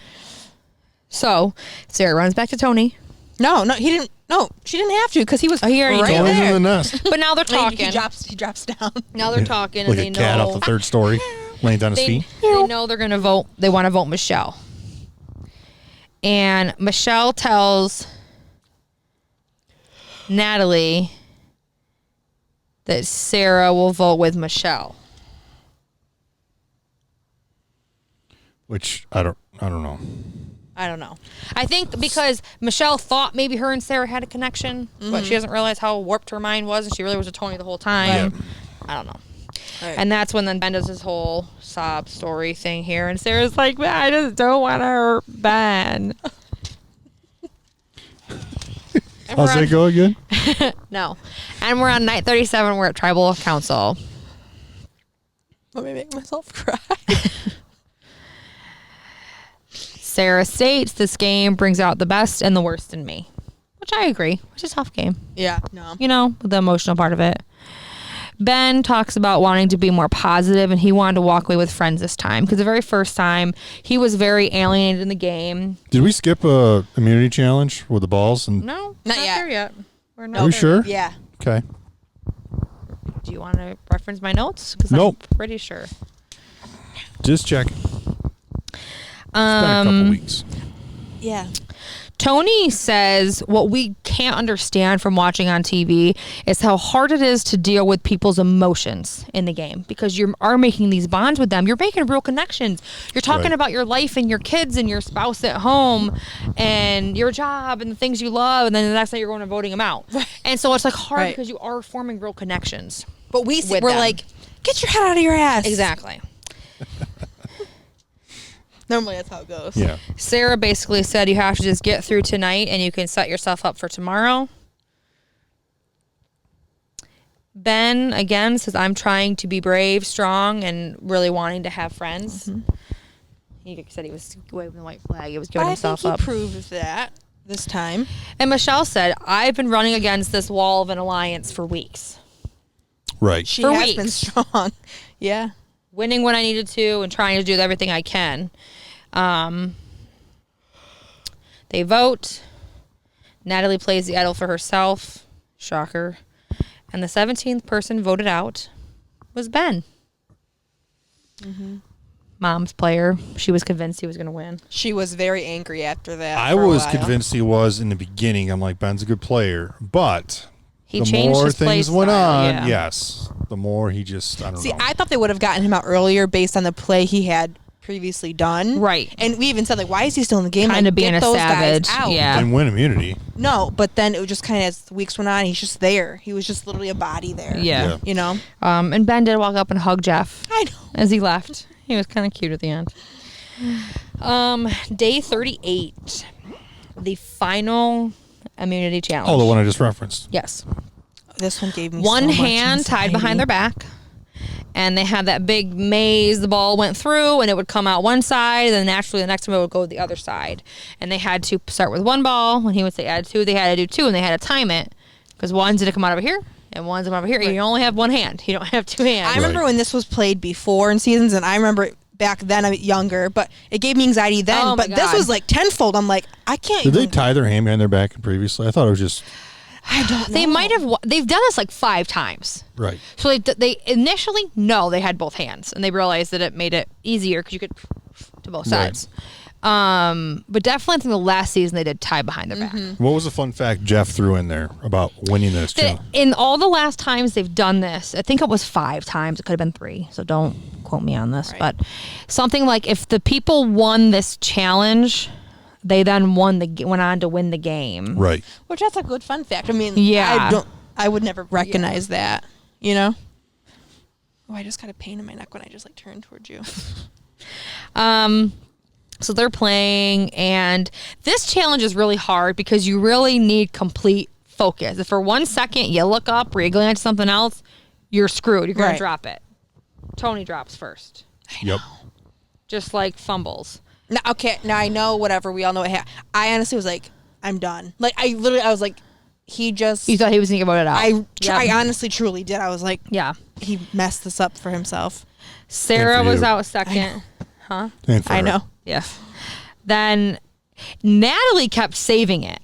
So Sarah runs back to Tony. No, he didn't. No, she didn't have to because he was he already right did. Tony's there. in the nest. But now they're I mean, talking. he drops down. Now they're talking Like and a they cat know off the 3rd story, laying down his feet. they know they're going to vote. They want to vote Michelle. And Michelle tells Natalie that Sarah will vote with Michelle. Which I don't know. I don't know. I think because Michelle thought maybe her and Sarah had a connection, but she doesn't realize how warped her mind was, and she really was with Tony the whole time. I don't know. Right. And that's when then Ben does his whole sob story thing here, and Sarah's like, I just don't want to hurt Ben. And How's we're that go again? No. And we're on night 37. We're at Tribal Council. Let me make myself cry. Sarah states this game brings out the best and the worst in me, which I agree. It's a tough game, Yeah. No. you know, the emotional part of it. Ben talks about wanting to be more positive, and he wanted to walk away with friends this time because the very first time he was very alienated in the game. Did we skip a immunity challenge with the balls? And No, Not yet. there yet. We're not are we there. sure? Yeah. Okay. Do you want to reference my notes? Because Nope. I'm pretty sure. Just check. It's been a couple weeks. Yeah. Tony says what we can't understand from watching on TV is how hard it is to deal with people's emotions in the game, because you are making these bonds with them. You're making real connections. You're talking Right. about your life and your kids and your spouse at home and your job and the things you love, and then the next night you're going and voting them out. And so it's like hard Right. because you are forming real connections. But we're with them. like, get your head out of your ass. Exactly. Normally that's how it goes. Yeah. Sarah basically said you have to just get through tonight and you can set yourself up for tomorrow. Ben, again, says, I'm trying to be brave, strong, and really wanting to have friends. He said he was waving the white flag. He was giving I himself think up. he proved that this time. And Michelle said, I've been running against this wall of an alliance for weeks. Right. She For has been weeks. strong. Yeah. Winning when I needed to and trying to do everything I can. They vote. Natalie plays the idol for herself. Shocker. And the 17th person voted out was Ben. Mom's player. She was convinced he was going to win. She was very angry after that. I for a was while. convinced he was in the beginning. I'm like, Ben's a good player, but He the changed more his play things went style, on, yeah. yes, the more he just, I don't See, know. I thought they would have gotten him out earlier based on the play he had previously done. Right. And we even said, like, why is he still in the game? Kind Like, of being get a those savage. Guys out. Yeah. And win immunity. No, but then it was just kind of, as weeks went on, he's just there. He was just literally a body there. Yeah. You know? And Ben did walk up and hug Jeff I know. as he left. He was kind of cute at the end. Day 38. The final immunity challenge. Oh, the one I just referenced. Yes. This one gave me One so much hand tied behind their back, and they had that big maze. The ball went through, and it would come out one side, and then naturally the next one would go the other side. And they had to start with one ball. When he would say add two, they had to do two, and they had to time it, because one's going to come out over here, and one's come over here. You only have one hand. You don't have two hands. I remember when this was played before in seasons, and I remember back then I'm younger, but it gave me anxiety then. Oh my but this God. was like tenfold. I'm like, I can't Did they even. tie their hand behind their back previously? I thought it was just, I don't know. They might have. They've done this like 5 times. right. So they initially they had both hands, and they realized that it made it easier because you could to both Right. sides. But definitely, I think the last season they did tie behind their back. What was the fun fact Jeff threw in there about winning this That challenge? in all the last times they've done this, I think it was 5 times. It could have been 3, so don't quote me on this. Right. But something like if the people won this challenge, they then went on to win the game. Right. Which that's a good fun fact. I mean, Yeah. I would never recognize that. You know. Oh, I just got a pain in my neck when I just like turned towards you. So they're playing, and this challenge is really hard because you really need complete focus. If for 1 second you look up or you glance at something else, you're screwed. You're going Right. to drop it. Tony drops first, Yep. just like fumbles. Now, okay, now I know whatever. We all know what I honestly was like, I'm done. Like I was like, he just. You thought he was going to get voted out. I Yep. honestly truly did. I was like, Yeah. he messed this up for himself. Sarah And for was you. out second. And for I her. know. Yeah. Then Natalie kept saving it.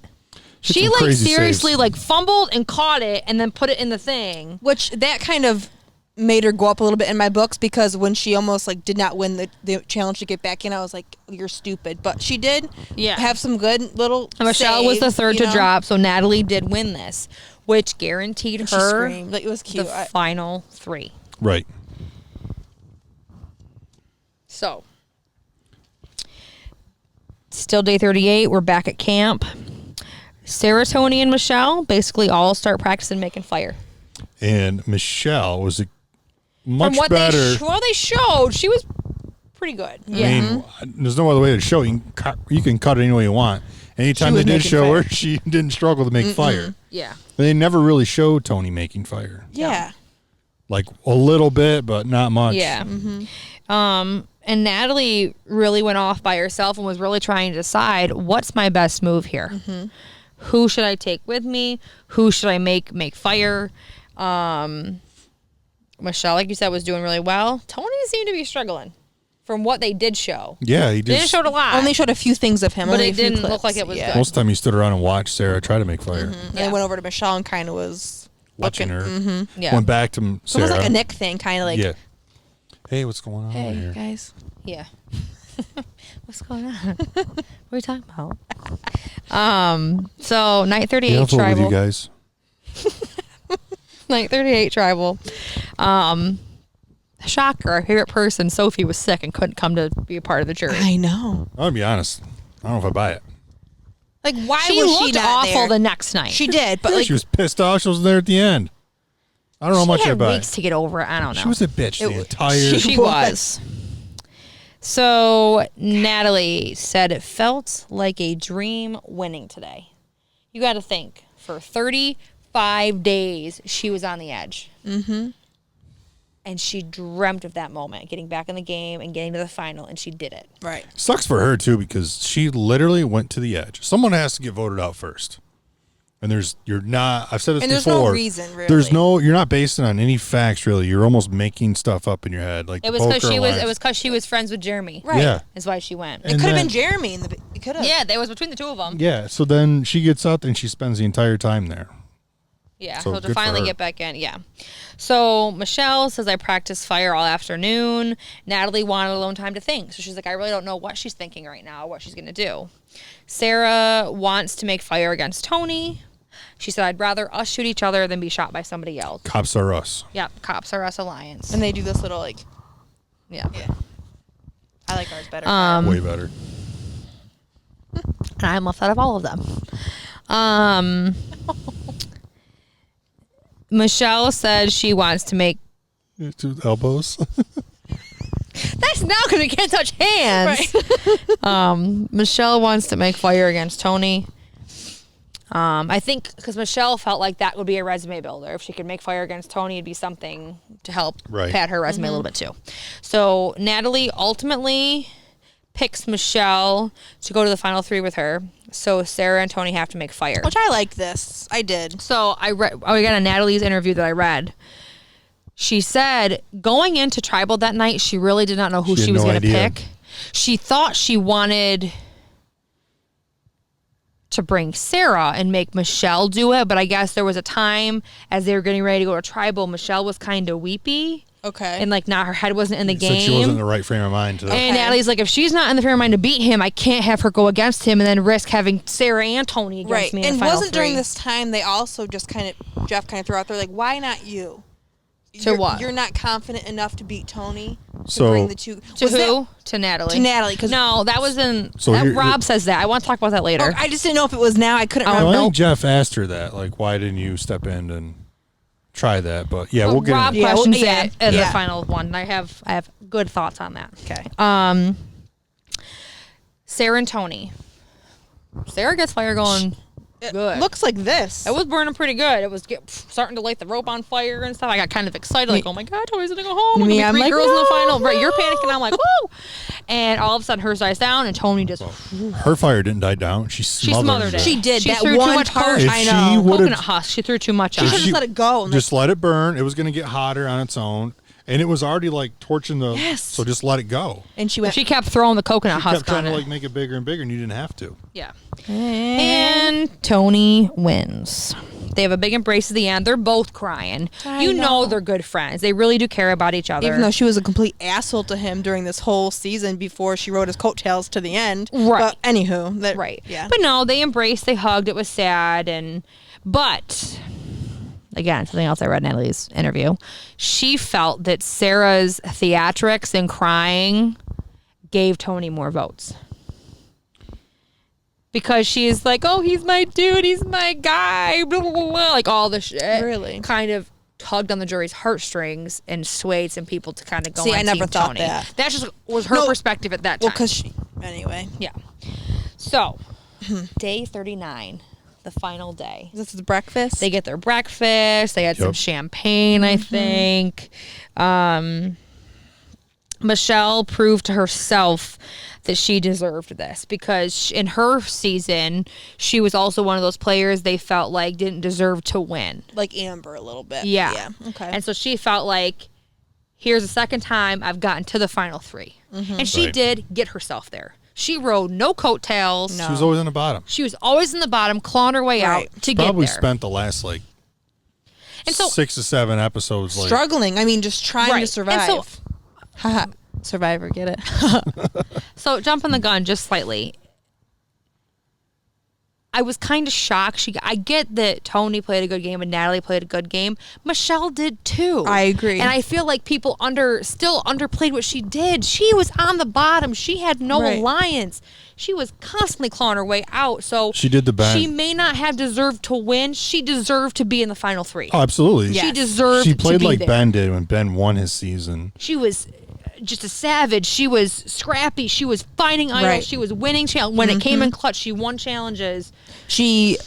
She some like crazy seriously saves. like fumbled and caught it and then put it in the thing. Which that kind of made her go up a little bit in my books because when she almost like did not win the challenge to get back in, I was like, you're stupid. But she did have some good little And Michelle was the saves, third you to know? drop, so Natalie did win this, which guaranteed And she her screamed. Like, it was the cute. final 3. Right. So, still day 38. We're back at camp. Sarah, Tony, and Michelle basically all start practicing making fire. And Michelle was much From what better. they showed, she was pretty good. I mean, there's no other way to show. You can cut it any way you want. Anytime was they did making show her, fire. she didn't struggle to make fire. Yeah. They never really showed Tony making fire. Yeah. Like a little bit, but not much. Yeah. And Natalie really went off by herself and was really trying to decide what's my best move here. Who should I take with me? Who should I make fire? Michelle, like you said, was doing really well. Tony seemed to be struggling from what they did show. Yeah, he They didn't just. show a lot. Only showed a few things of him, But only it a few didn't look clips. like it was good. Most of the time, he stood around and watched Sarah try to make fire, And I went over to Michelle and kind of was watching her. Yeah. Went back to It's Sarah. almost like a Nick thing, kind of like, yeah. Hey, what's going on over hey here? guys. Yeah. What's going on? What are you talking about? So night 38 Yeah, I'll vote with tribal. you guys. Night 38 tribal. Shocker, our favorite person, Sophie, was sick and couldn't come to be a part of the jury. I know. I'll be honest. I don't know if I buy it. Like, why She was looked she not awful there? the next night. She did, but like, She was pissed off. She was there at the end. I don't know how She much I had buy. weeks to get over it. I don't know. She was a bitch the It- entire. She was. was. So Natalie said it felt like a dream winning today. You got to think, for 35 days she was on the edge. Mm-hmm. And she dreamt of that moment, getting back in the game and getting to the final, and she did it. right. Sucks for her too because she literally went to the edge. Someone has to get voted out first. And you're not. I've said this And there's before. no reason, really. You're not basing on any facts really. You're almost making stuff up in your head. Like It the was because Poker she was. Alliance. It was because she was friends with Jeremy. Right. Yeah. Is why she went. It And could have then- been Jeremy. It could have. Yeah, it was between the two of them. Yeah. So then she gets out and she spends the entire time there. Yeah, So so good to for finally her. get back in, yeah. So Michelle says, I practiced fire all afternoon. Natalie wanted alone time to think. So she's like, I really don't know what she's thinking right now, what she's going to do. Sarah wants to make fire against Tony. She said, I'd rather us shoot each other than be shot by somebody else. Cops are us. Yep, Cops Are Us Alliance. And they do this little like. yeah. Yeah. I like ours better. Way better. And I'm left out of all of them. Michelle said she wants to make. Two elbows. That's now because we can't touch hands. Michelle wants to make fire against Tony. I think because Michelle felt like that would be a resume builder. If she could make fire against Tony, it'd be something to help Right. pad her resume a little bit too. So Natalie ultimately picks Michelle to go to the final three with her. So Sarah and Tony have to make fire. Which I like this. I did. So I got a Natalie's interview that I read. She said going into tribal that night, she really did not know who She she had was no going to idea. pick. She thought she wanted to bring Sarah and make Michelle do it, but I guess there was a time as they were getting ready to go to tribal, Michelle was kind of weepy Okay. and like not her head wasn't in the Said she wasn't in game. the right frame of mind. To And Natalie's like, if she's not in the frame of mind to beat him, I can't have her go against him and then risk having Sarah and Tony against right. me in And the final wasn't during three. this time they also just Jeff kind of threw out there like, why not you? To You're- what? You're not confident enough to beat Tony. To So- bring the two. To was who? that- To Natalie. To Natalie, 'cause- no, that was in. So that here- Rob says that. I want to talk about that later. Or I just didn't know if it was now. I couldn't Oh, No, remember. I no. think Jeff asked her that. Like, why didn't you step in and try that? But yeah, we'll get Rob into it. Yeah, questions yeah, it in the yeah. final one. I have good thoughts on that. Okay. Sarah and Tony. Sarah gets fire going It good. looks like this. It was burning pretty good. It was starting to light the rope on fire and stuff. I got kind of excited, like, oh my God, Tony's gonna go home. There's Me, gonna I'm be three like, girls in the no. final. Right, you're panicking. I'm like, woo! And all of a sudden, hers dies down, and Tony just Her fire didn't die down. She she smothered, smothered it. She did. She That threw too one much part, If I she know. would've- coconut husk. She threw too much on. She it. should just let it go. And Just let it burn. It was going to get hotter on its own, and it was already like torching the. Yes. So just let it go. and she went. She kept throwing the coconut She kept husk trying on to it. like make it bigger and bigger, and you didn't have to. Yeah. and And Tony wins. They have a big embrace at the end. They're both crying. I You know know. they're good friends. They really do care about each other. even though she was a complete asshole to him during this whole season before she rode his coattails to the end. Right. But anywho, that, right. Yeah. But no, they embraced, they hugged, it was sad but again, something else I read in Natalie's interview. She felt that Sarah's theatrics and crying gave Tony more votes. Because she's like, oh, he's my dude, he's my guy, blah, blah, blah, blah, like all the shit. Really? Kind of tugged on the jury's heartstrings and swayed some people to kind of go See, on I never Team thought Tony. that. That just was her No. perspective at that time. well, because she. Anyway, Yeah. So, day 39, the final day. this is breakfast. They get their breakfast. They had some Yep. champagne, I think. Michelle proved to herself that she deserved this because in her season, she was also one of those players they felt like didn't deserve to win. like Amber a little bit. Yeah. Yeah. Okay. And so she felt like, here's the second time I've gotten to the final three. And she Right. did get herself there. She rode no coattails. No. She was always on the bottom. She was always in the bottom, clawing her way Right. out to get Probably there. spent the last like And so- 6 to 7 episodes like struggling. I mean, just trying Right. to And survive. so- Haha. Survivor, get it? So jumping the gun just slightly. I was kind of shocked. I get that Tony played a good game and Natalie played a good game. Michelle did too. I agree. And I feel like people still underplayed what she did. She was on the bottom. She had no Right. alliance. She was constantly clawing her way out. So She did the bend. She may not have deserved to win. She deserved to be in the final three. Oh, absolutely. Yeah. She deserved She to played be like there. Ben did when Ben won his season. She was just a savage. She was scrappy. She was fighting idols. Right. She was winning. When it came in clutch, she won challenges. She,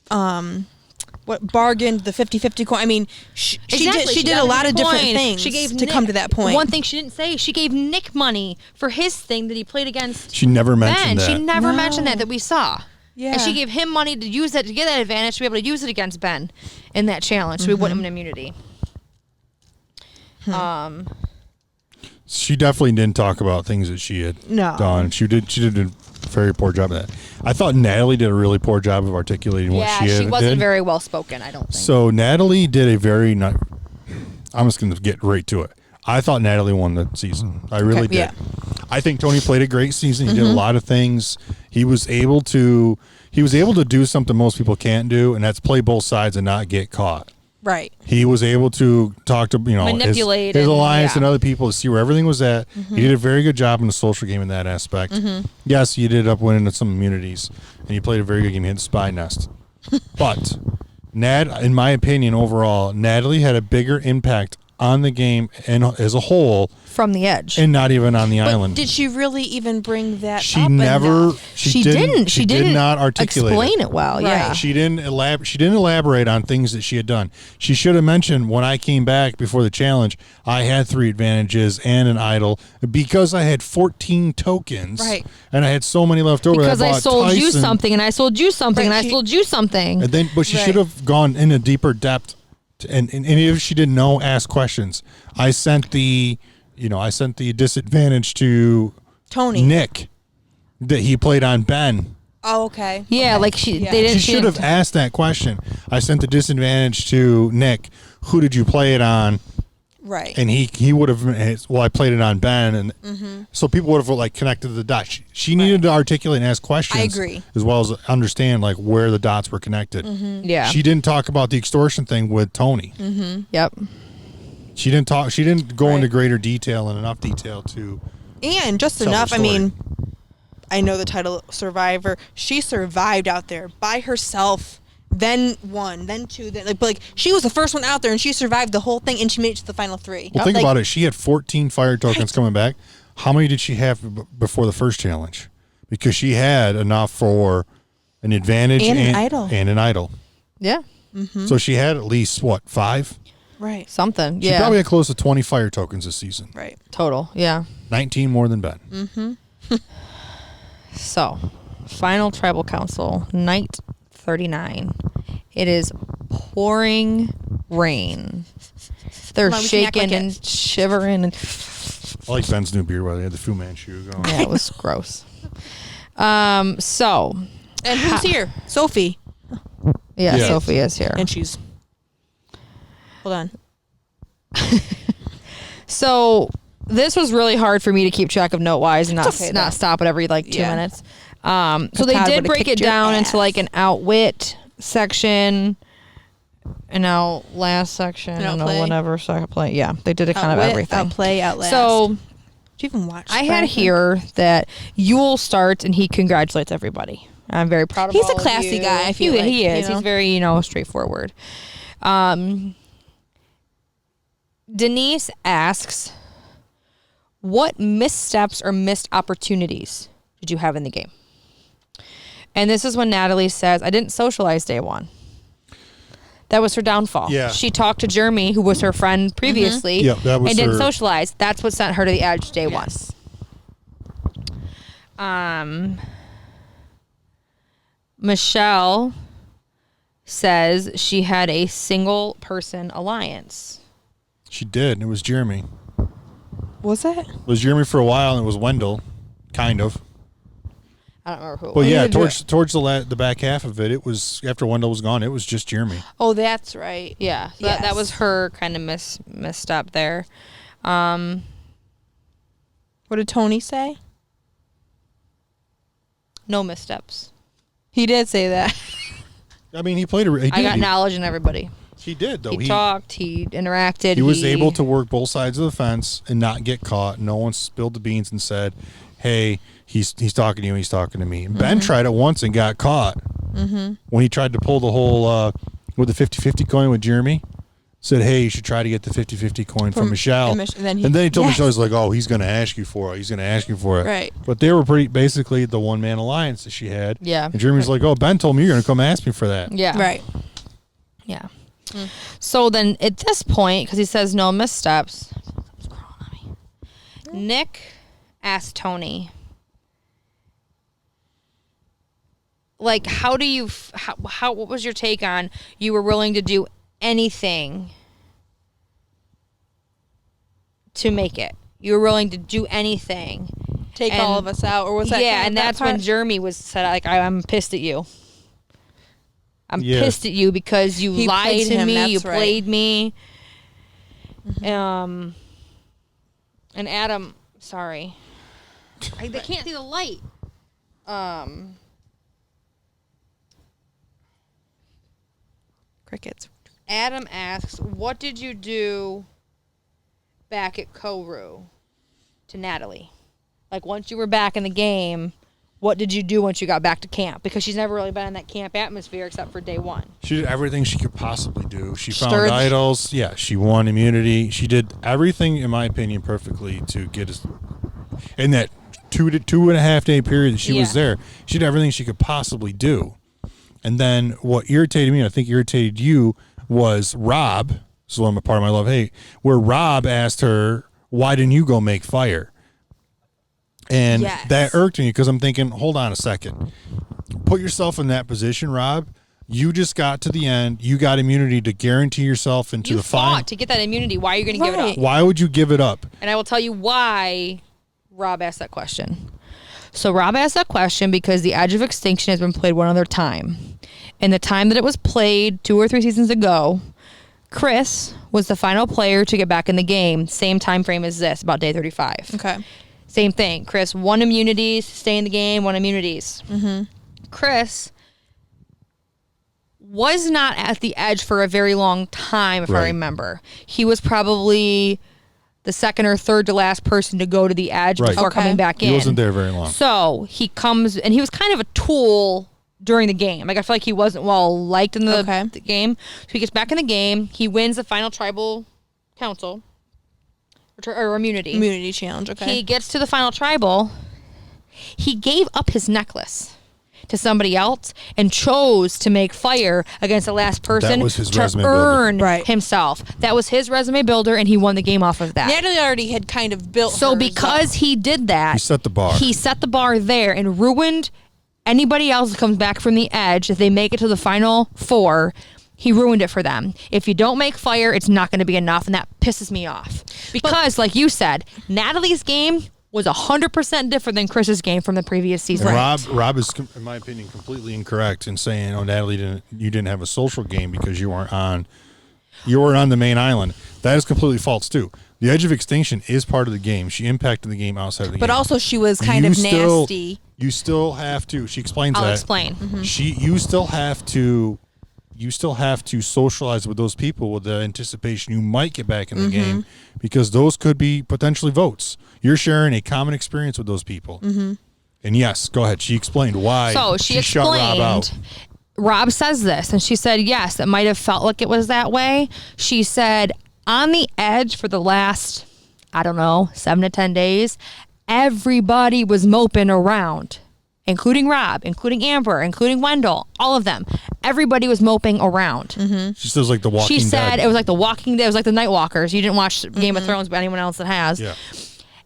bargained the 50-50 coin. I mean, she Exactly. did got a lot Nick of different coin. things She gave to Nick, come to that point. One thing she didn't say, she gave Nick money for his thing that he played against She never Ben. mentioned that. She never No. mentioned that we saw. Yeah. And she gave him money to use that to get that advantage to be able to use it against Ben in that challenge. So we won him an immunity. She definitely didn't talk about things that she had No. done. She did a very poor job of that. I thought Natalie did a really poor job of articulating what Yeah, she had she wasn't did. very well spoken, I don't think. So Natalie did a very not. I'm just going to get right to it. I thought Natalie won the season. I really Okay, did. yeah. I think Tony played a great season. He did a lot of things. He was able to do something most people can't do, and that's play both sides and not get caught. Right. He was able to talk to Manipulate his and- alliance yeah. and other people to see where everything was at. He did a very good job in the social game in that aspect. Yes, he ended up winning some immunities, and he played a very good game. He hit the spy nest, but in my opinion, overall, Natalie had a bigger impact on the game and as a whole, From the edge. and not even on the But island. did she really even bring that She up never. enough? She didn't. She did not articulate explain it well. Yeah. Right. She didn't elaborate on things that she had done. She should have mentioned when I came back before the challenge, I had 3 advantages and an idol because I had 14 tokens. Right. And I had so many left over. Because I bought sold you Tyson. something, and I sold you something, Right, and I she- sold you something. And then, but she Right. should have gone in a deeper depth. And if she didn't know, ask questions. I sent the disadvantage to Tony. Nick that he played on Ben. Oh, okay. Yeah, Okay. like she Yeah. they didn't. She should have asked that question. I sent the disadvantage to Nick. Who did you play it on? Right. And he would have. Well, I played it on Ben, and so people would have connected the dots. She needed to articulate and ask questions. I agree. as well as understand where the dots were connected. Yeah. She didn't talk about the extortion thing with Tony. Yep. She didn't talk. She didn't go Right. into greater detail and enough detail to. And just Tell her enough. I story. mean, I know the title Survivor. She survived out there by herself. Then 1, then 2, then but she was the first one out there, and she survived the whole thing, and she made it to the final 3. Well, think about it. She had 14 fire tokens coming back. How many did she have before the first challenge? Because she had enough for an advantage And an idol. And an idol. Yeah. So she had at least 5? Right. Something. She Yeah. probably had close to 20 fire tokens this season. Right. Total. Yeah. 19 more than Ben. So, final tribal council, night 39. It is pouring rain. They're Come on, we can act like shaking it. and shivering, and I like Ben's new beard while he had the Fu Manchu going. yeah, it was gross. So, And who's here? Sophie. yeah, Yeah. Sophie is here. And she's. Hold on. So this was really hard for me to keep track of note wise and not It's okay, though. not stop at every 2 Yeah. minutes. So they Todd did would've break it kicked your down into ass. an outwit section, an outlast section, An and a outplay. whatever second play. Yeah, they did it kind of everything. Outplay, outlast. So Did you even watch? I had here that Yule starts and he congratulates everybody. I'm very proud of He's a all of classy you. guy, I feel like, he is. you know? He's very, straightforward. Denise asks, what missteps or missed opportunities did you have in the game? And this is when Natalie says, I didn't socialize day 1. That was her downfall. Yeah. She talked to Jeremy, who was her friend previously, Yep, that was and didn't her- socialize. That's what sent her to the edge day Yes. 1. Michelle says she had a single person alliance. She did. And it was Jeremy. Was it? It was Jeremy for a while, and it was Wendell, kind of. I don't remember who it Well, was. yeah, did you- towards the back half of it, it was after Wendell was gone. It was just Jeremy. Oh, that's right. Yeah, so that Yes. was her kind of misstep there. What did Tony say? No missteps. He did say that. I mean, he played. I got knowledge in everybody. He did though. He talked. He interacted. He was able to work both sides of the fence and not get caught. No one spilled the beans and said, "Hey, he's talking to you. He's talking to me." And Ben tried it once and got caught when he tried to pull the whole with the 50-50 coin with Jeremy. Said, "Hey, you should try to get the 50-50 coin from Michelle." And then he told Michelle, he's like, "Oh, he's going to ask you for it. He's going to ask you for it." Right. But they were basically the one-man alliance that she had. Yeah. And Jeremy's like, "Oh, Ben told me you're going to come ask me for that." Yeah. Right. Yeah. So then at this point, because he says no missteps, something's crawling on me. Nick asked Tony, like, how do you, what was your take on you were willing to do anything to make it? You were willing to do anything. Take all of us out, or was that? Yeah, kind of and that that's part? when Jeremy was said, like, I'm pissed at you. I'm Yeah. pissed at you because you He lied played to him, me. that's You right. played me. And Adam, sorry, they can't see the light. Crickets. Adam asks, "What did you do back at Kourou to Natalie? Like, once you were back in the game, what did you do once you got back to camp? Because she's never really been in that camp atmosphere except for day one." She did everything she could possibly do. She found Stirred- idols. Yeah, she won immunity. She did everything, in my opinion, perfectly to get us in that 2.5 day period that she was Yeah. there. She did everything she could possibly do. And then what irritated me, and I think irritated you, was Rob. This is one of part of my love hate, where Rob asked her, "Why didn't you go make fire?" And Yes. that irked me because I'm thinking, hold on a second. Put yourself in that position, Rob. You just got to the end. You got immunity to guarantee yourself into You the fought final. to get that immunity. Why are you going to give it Right. up? Why would you give it up? And I will tell you why Rob asked that question. So Rob asked that question because the Edge of Extinction has been played one other time. In the time that it was played 2 or 3 seasons ago, Chris was the final player to get back in the game. Same time frame as this, about day 35. Okay. Same thing. Chris won immunities, stay in the game, won immunities. Chris was not at the Edge for a very long time, if I Right. remember. He was probably the second or third to last person to go to the Edge Right. before Okay. coming back in. He wasn't there very long. So he comes, and he was kind of a tool during the game. Like, I feel like he wasn't well liked in the, Okay. the game. So he gets back in the game. He wins the final tribal council or immunity. Immunity challenge. Okay. He gets to the final tribal. He gave up his necklace to somebody else and chose to make fire against the last person was his to resume builder. earn Right. himself. That was his resume builder, and he won the game off of that. Natalie already had kind of built. So hers because up. he did that, He set the bar. He set the bar there and ruined anybody else that comes back from the Edge. If they make it to the final 4, he ruined it for them. If you don't make fire, it's not going to be enough, and that pisses me off. Because, like you said, Natalie's game was 100% different than Chris's game from the previous season. And Rob is, in my opinion, completely incorrect in saying, "Oh, Natalie, you didn't have a social game because you weren't on the main island." That is completely false too. The Edge of Extinction is part of the game. She impacted the game outside of the game. But also, she was kind You of still- nasty. You still have to. She explains I'll that. explain. You still have to. You still have to socialize with those people with the anticipation you might get back in the game, because those could be potentially votes. You're sharing a common experience with those people. And yes, go ahead. She explained why. So she shut Rob out. explained. Rob says this, and she said, yes, it might have felt like it was that way. She said, on the Edge for the last, I don't know, 7 to 10 days, everybody was moping around, including Rob, including Amber, including Wendell, all of them. Everybody was moping around. She says like the Walking She said Dead. it was like the Walking Dead. It was like the Night Walkers. You didn't watch Game of Thrones, but anyone else that has. Yeah.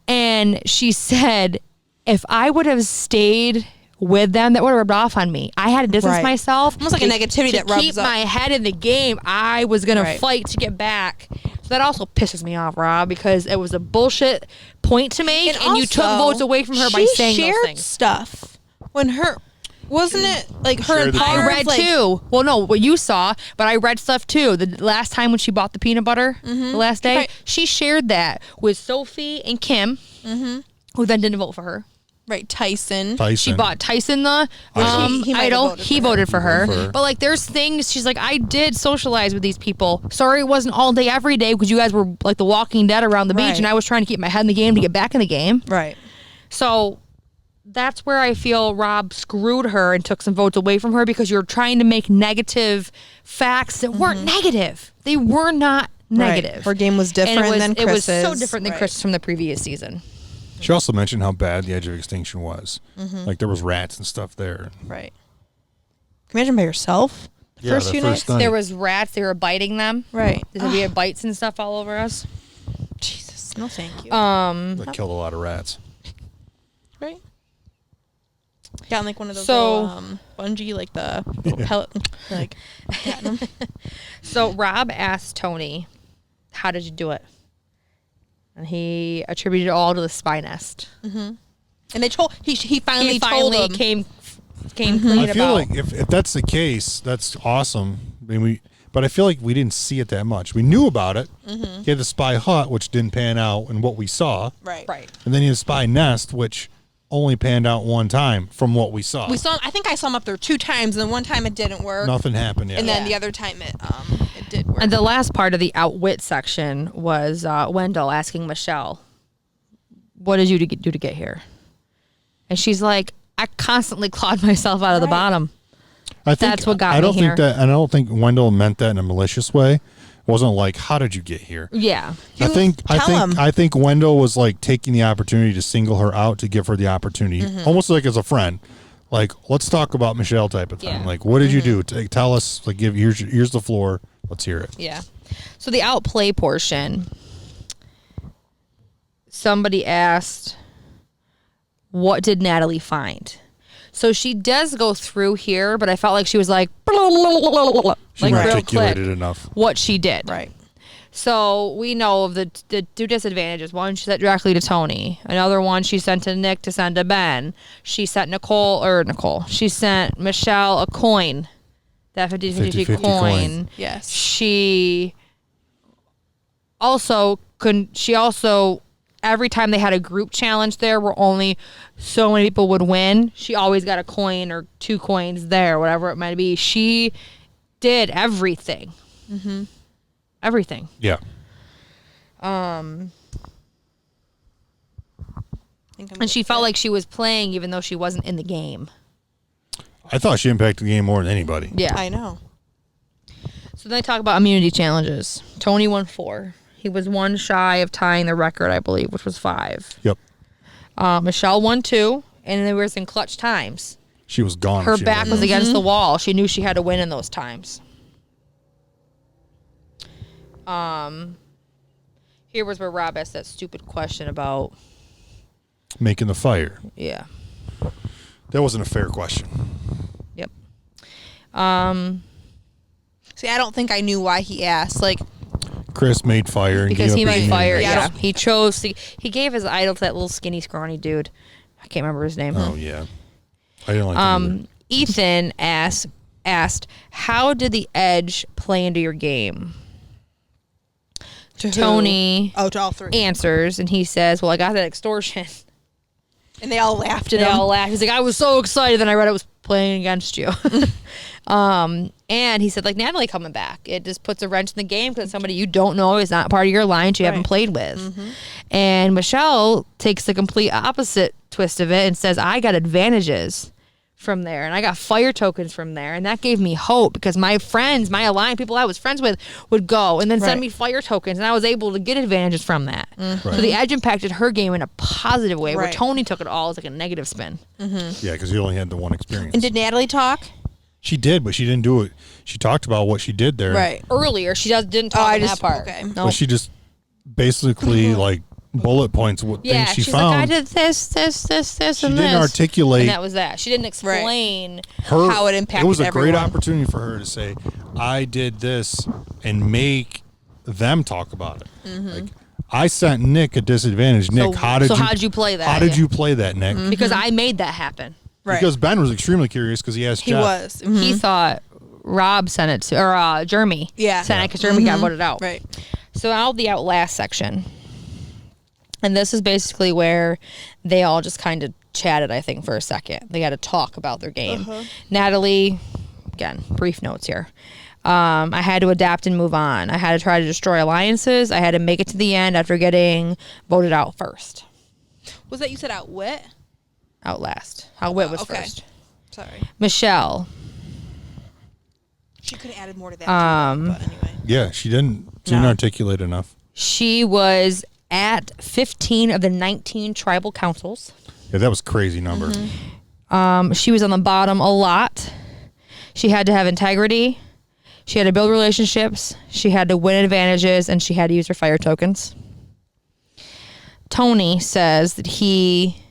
And she said, if I would have stayed with them, that would have rubbed off on me. I had to distance Right. myself. Almost like a negativity to that rubs keep up. my head in the game. I was going Right. to fight to get back. So that also pisses me off, Rob, because it was a bullshit point to make, and you took also, votes away from her by she saying shared those things. stuff when her wasn't it like her Shared and the Paul I read too. Well, no, what you saw, but I read stuff too. The last time when she bought the peanut butter, the last day, Right. she shared that with Sophie and Kim. who then didn't vote for her. Right, Tyson. She bought Tyson the He might have idol. voted He for her. voted for her. For her. But like, there's things she's like, I did socialize with these people. Sorry, it wasn't all day every day because you guys were like the Walking Dead around the beach, Right. and I was trying to keep my head in the game to get back in the game. Right. So that's where I feel Rob screwed her and took some votes away from her because you're trying to make negative facts that weren't negative. They were not negative. Right. Her game was different and than it was so Chris's. different than Right. Chris from the previous season. She also mentioned how bad the Edge of Extinction was. Like there was rats and stuff there. Right. Can you imagine by yourself? The Yeah, first the few first nights? night. There was rats. They were biting them. Right. We had bites and stuff all over us. Jesus. No, thank you. That killed a lot of rats. Right. Yeah, and like one of those So- little, bungee, like the little pellet, like. patting 'em. So Rob asked Tony, "How did you do it?" And he attributed it all to the spy nest. And they told he finally He told finally them. came clean I feel about. like if that's the case, that's awesome. I mean, but I feel like we didn't see it that much. We knew about it. He had the spy hut, which didn't pan out, and what we saw. Right. And then he had spy nest, which only panned out one time from what we saw. We saw. I think I saw him up there 2 times, and then one time it didn't work, Nothing happened yet. and then Yeah. the other time it did work. And the last part of the outwit section was Wendell asking Michelle, "What did you do to get here?" And she's like, "I constantly clawed myself out of the bottom." I think That's what got I don't me think here. that, and I don't think Wendell meant that in a malicious way. It wasn't like, "How did you get here?" Yeah. I tell him. think Wendell was like taking the opportunity to single her out to give her the opportunity, almost like as a friend. Like, let's talk about Michelle type of thing. Yeah. Like, what did you do? Tell us. Like, here's the floor. Let's hear it. Yeah. So the outplay portion, somebody asked, "What did Natalie find?" So she does go through here, but I felt like she was like, She like real articulated quick enough. what she did. right. So we know of the 2 disadvantages. One she sent directly to Tony. Another one she sent to Nick to send to Ben. She sent Nicole. She sent Michelle a coin. That 50-50 50-50 coin. coin. Yes. She also every time they had a group challenge there where only so many people would win, she always got a coin or 2 coins there, whatever it might be. She did everything. Everything. Yeah. I think I'm And she good. felt like she was playing even though she wasn't in the game. I thought she impacted the game more than anybody. Yeah. I know. So then they talk about immunity challenges. Tony won 4. He was 1 shy of tying the record, I believe, which was 5. Yep. Michelle won 2, and they were in clutch times. She was gone. Her She back won. was against the wall. She knew she had to win in those times. Here was where Rob asked that stupid question about, making the fire. yeah. That wasn't a fair question. Yep. See, I don't think I knew why he asked. Like, Chris made fire and Because gave he up his made fire. immunity. Yeah. Yeah. He chose to, he gave his idol to that little skinny, scrawny dude. I can't remember his name. Oh yeah. I didn't like him either. Ethan asked, how did the edge play into your game? to who? Tony Oh, to all 3. answers, and he says, well, I got that extortion. And they all laughed at They him. all laughed. He's like, I was so excited. Then I read it was playing against you. And he said, like, Natalie coming back. It just puts a wrench in the game because somebody you don't know is not part of your line you haven't Right. played with. And Michelle takes the complete opposite twist of it and says, I got advantages from there, and I got fire tokens from there, and that gave me hope because my friends, my aligned people I was friends with, would go and then send Right. me fire tokens, and I was able to get advantages from that. Right. So the edge impacted her game in a positive way, where Right. Tony took it all as like a negative spin. Yeah, because he only had the one experience. And did Natalie talk? She did, but she didn't do it. She talked about what she did there. Right. Earlier, she didn't talk I on just- that part. okay. No. But she just basically like bullet points what Yeah, things she she's found. like, I did this, she and didn't this. articulate And that was that. She didn't explain. her how it impacted It was a great everyone. opportunity for her to say, I did this and make them talk about it. Like, I sent Nick a disadvantage. Nick, how'd you play that? How did Yeah. you play that, Nick? Because I made that happen. Right. Because Ben was extremely curious because he asked he Jeff. was. He thought Rob sent it to, or Jeremy. Yeah. Sent it because Jeremy got voted out. Right. So now the outlast section. And this is basically where they all just kind of chatted, I think, for a second. They got to talk about their game. Natalie, again, brief notes here. I had to adapt and move on. I had to try to destroy alliances. I had to make it to the end after getting voted out first. Was that you said outwit? Outlast. Outwit was okay. first. Sorry. Michelle. She could have added more to that. But anyway. Yeah, she didn't articulate enough. She was at 15 of the 19 tribal councils. Yeah, that was a crazy number. She was on the bottom a lot. She had to have integrity. She had to build relationships. She had to win advantages, and she had to use her fire tokens. Tony says that he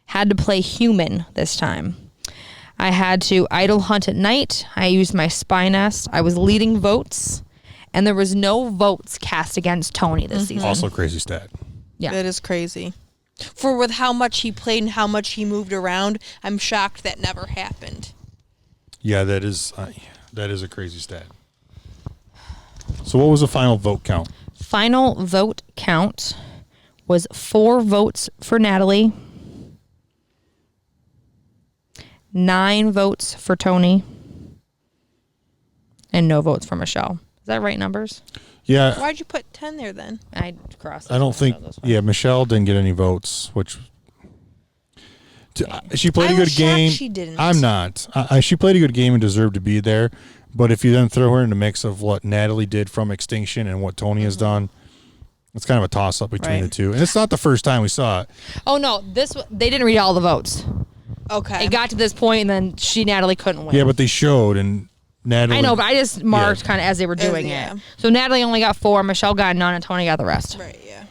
had to play human this time. I had to idle hunt at night. I used my spy nest. I was leading votes, and there was no votes cast against Tony this season. Also a crazy stat. Yeah. That is crazy. For with how much he played and how much he moved around, I'm shocked that never happened. Yeah, that is a crazy stat. So what was the final vote count? Final vote count was 4 votes for Natalie, 9 votes for Tony, and no votes for Michelle. Is that right numbers? Yeah. Why'd you put 10 there then? I crossed. I don't think. Yeah, Michelle didn't get any votes, which. She played I a was good shocked game. she didn't. I'm not. She played a good game and deserved to be there. But if you then throw her in the mix of what Natalie did from Extinction and what Tony has done, it's kind of a toss up between Right. the two. And it's not the first time we saw it. Oh no, they didn't read all the votes. Okay. It got to this point, and then Natalie couldn't win. Yeah, but they showed, and Natalie. I know, but I just marked kind of as they were doing yeah. it. So Natalie only got 4, Michelle got none, and Tony got the rest. Right, yeah.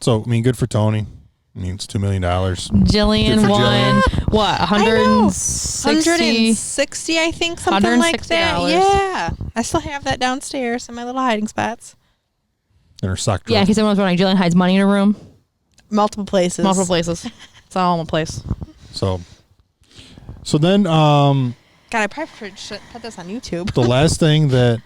So I mean, good for Tony. I mean, it's $2 million. Jillian Good for won what 160. 160, I think, something like that. $160. Yeah. I still have that downstairs in my little hiding spots. And her sock Yeah, drawer. because everyone's wondering, Jillian hides money in her room. Multiple places. Multiple places. It's all in one place. So then God, I probably should put this on YouTube. the last thing that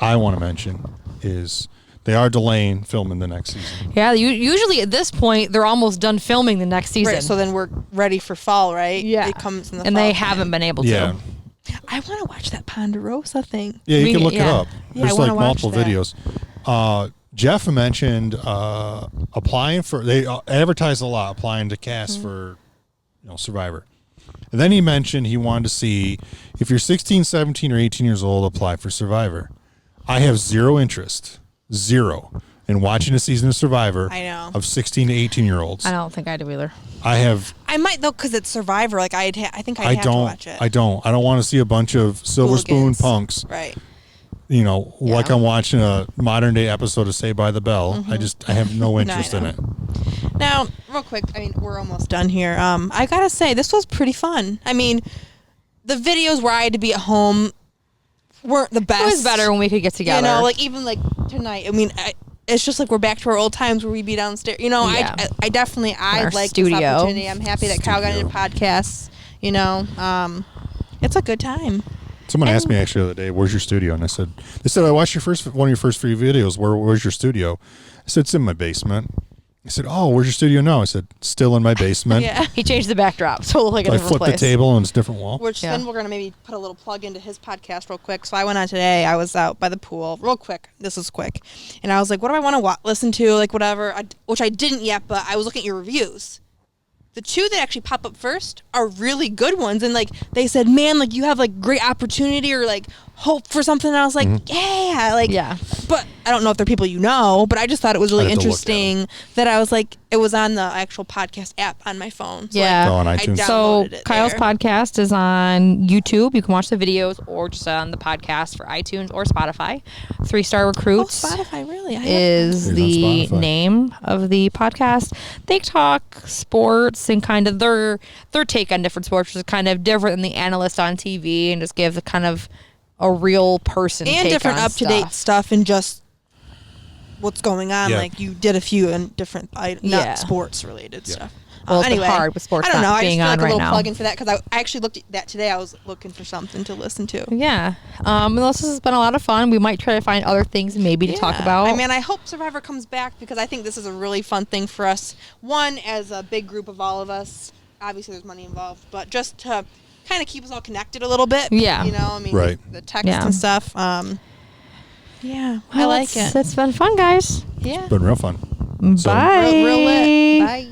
I want to mention is they are delaying filming the next season. Yeah, usually at this point they're almost done filming the next season. Right, so then we're ready for fall, right? Yeah. It comes in the and fall they time. haven't been able to. Yeah. I want to watch that Ponderosa thing. Yeah, you can look it yeah. up. Yeah, I There's wanna like watch multiple that. videos. Jeff mentioned applying for. They advertise a lot applying to cast for, Survivor. And then he mentioned he wanted to see if you're 16, 17, or 18 years old, apply for Survivor. I have zero interest, in watching a season of Survivor. I know. Of 16 to 18-year-olds. I don't think I do either. I have. I might though, because it's Survivor. Like I think I'd I have to don't. watch it. I don't want to see a bunch of silver spoon Hooligans. punks. Right. Like I'm watching a modern day episode of Saved by the Bell. I have no interest in know. it. Now, real quick, I mean, we're almost done here. I gotta say, this was pretty fun. I mean, the videos where I had to be at home weren't the best. It was better when we could get together. Like even like tonight. I mean, it's just like we're back to our old times where we'd be downstairs. Yeah. I definitely our like studio. this opportunity. I'm happy that Kyle got into podcasts. It's a good time. Someone asked me actually the other day, "Where's your studio?" And they said, "I watched one of your first 3 videos. Where's your studio?" I said, "It's in my basement." I said, "Oh, where's your studio now?" I said, "Still in my basement." Yeah. he changed the backdrop, so it looked like a I different flipped place. the table and it's a different wall. Which Yeah. then we're going to maybe put a little plug into his podcast real quick. So I went on today. I was out by the pool real quick. This is quick. And I was like, what do I want to listen to? Like whatever. Which I didn't yet, but I was looking at your reviews. The 2 that actually pop up first are really good ones. And like they said, man, like you have like great opportunity or like hope for something. And I was like, yeah. Like, Yeah. But I don't know if they're people but I just thought it was really I'd have to look at 'em. interesting that I was like, it was on the actual podcast app on my phone. So Yeah. Oh, on I iTunes. So downloaded it Kyle's there. podcast is on YouTube. You can watch the videos or just on the podcast for iTunes or Spotify. 3-Star Oh, Recruits Spotify, really? is It's on the Spotify. name of the podcast. They talk sports and kind of their take on different sports, which is kind of different than the analyst on TV, and just give the kind of a real person And take different on up-to-date stuff and just what's going on. Yeah. Like you did a few and different, Yeah. not sports-related stuff. Well, it's been anyway, hard with sports I don't know. not I just being feel on like a right little now. plug-in for that because I actually looked at that today. I was looking for something to listen to. Yeah. This has been a lot of fun. We might try to find other things maybe to talk about. I mean, I hope Survivor comes back because I think this is a really fun thing for us. One, as a big group of all of us. Obviously, there's money involved, but just to kind of keep us all connected a little bit. Yeah. You know, I mean, Right. the text Yeah. and stuff. Yeah, I Well, like it. It's been fun, guys. Yeah. Been real fun. So- Bye. Real lit. Bye.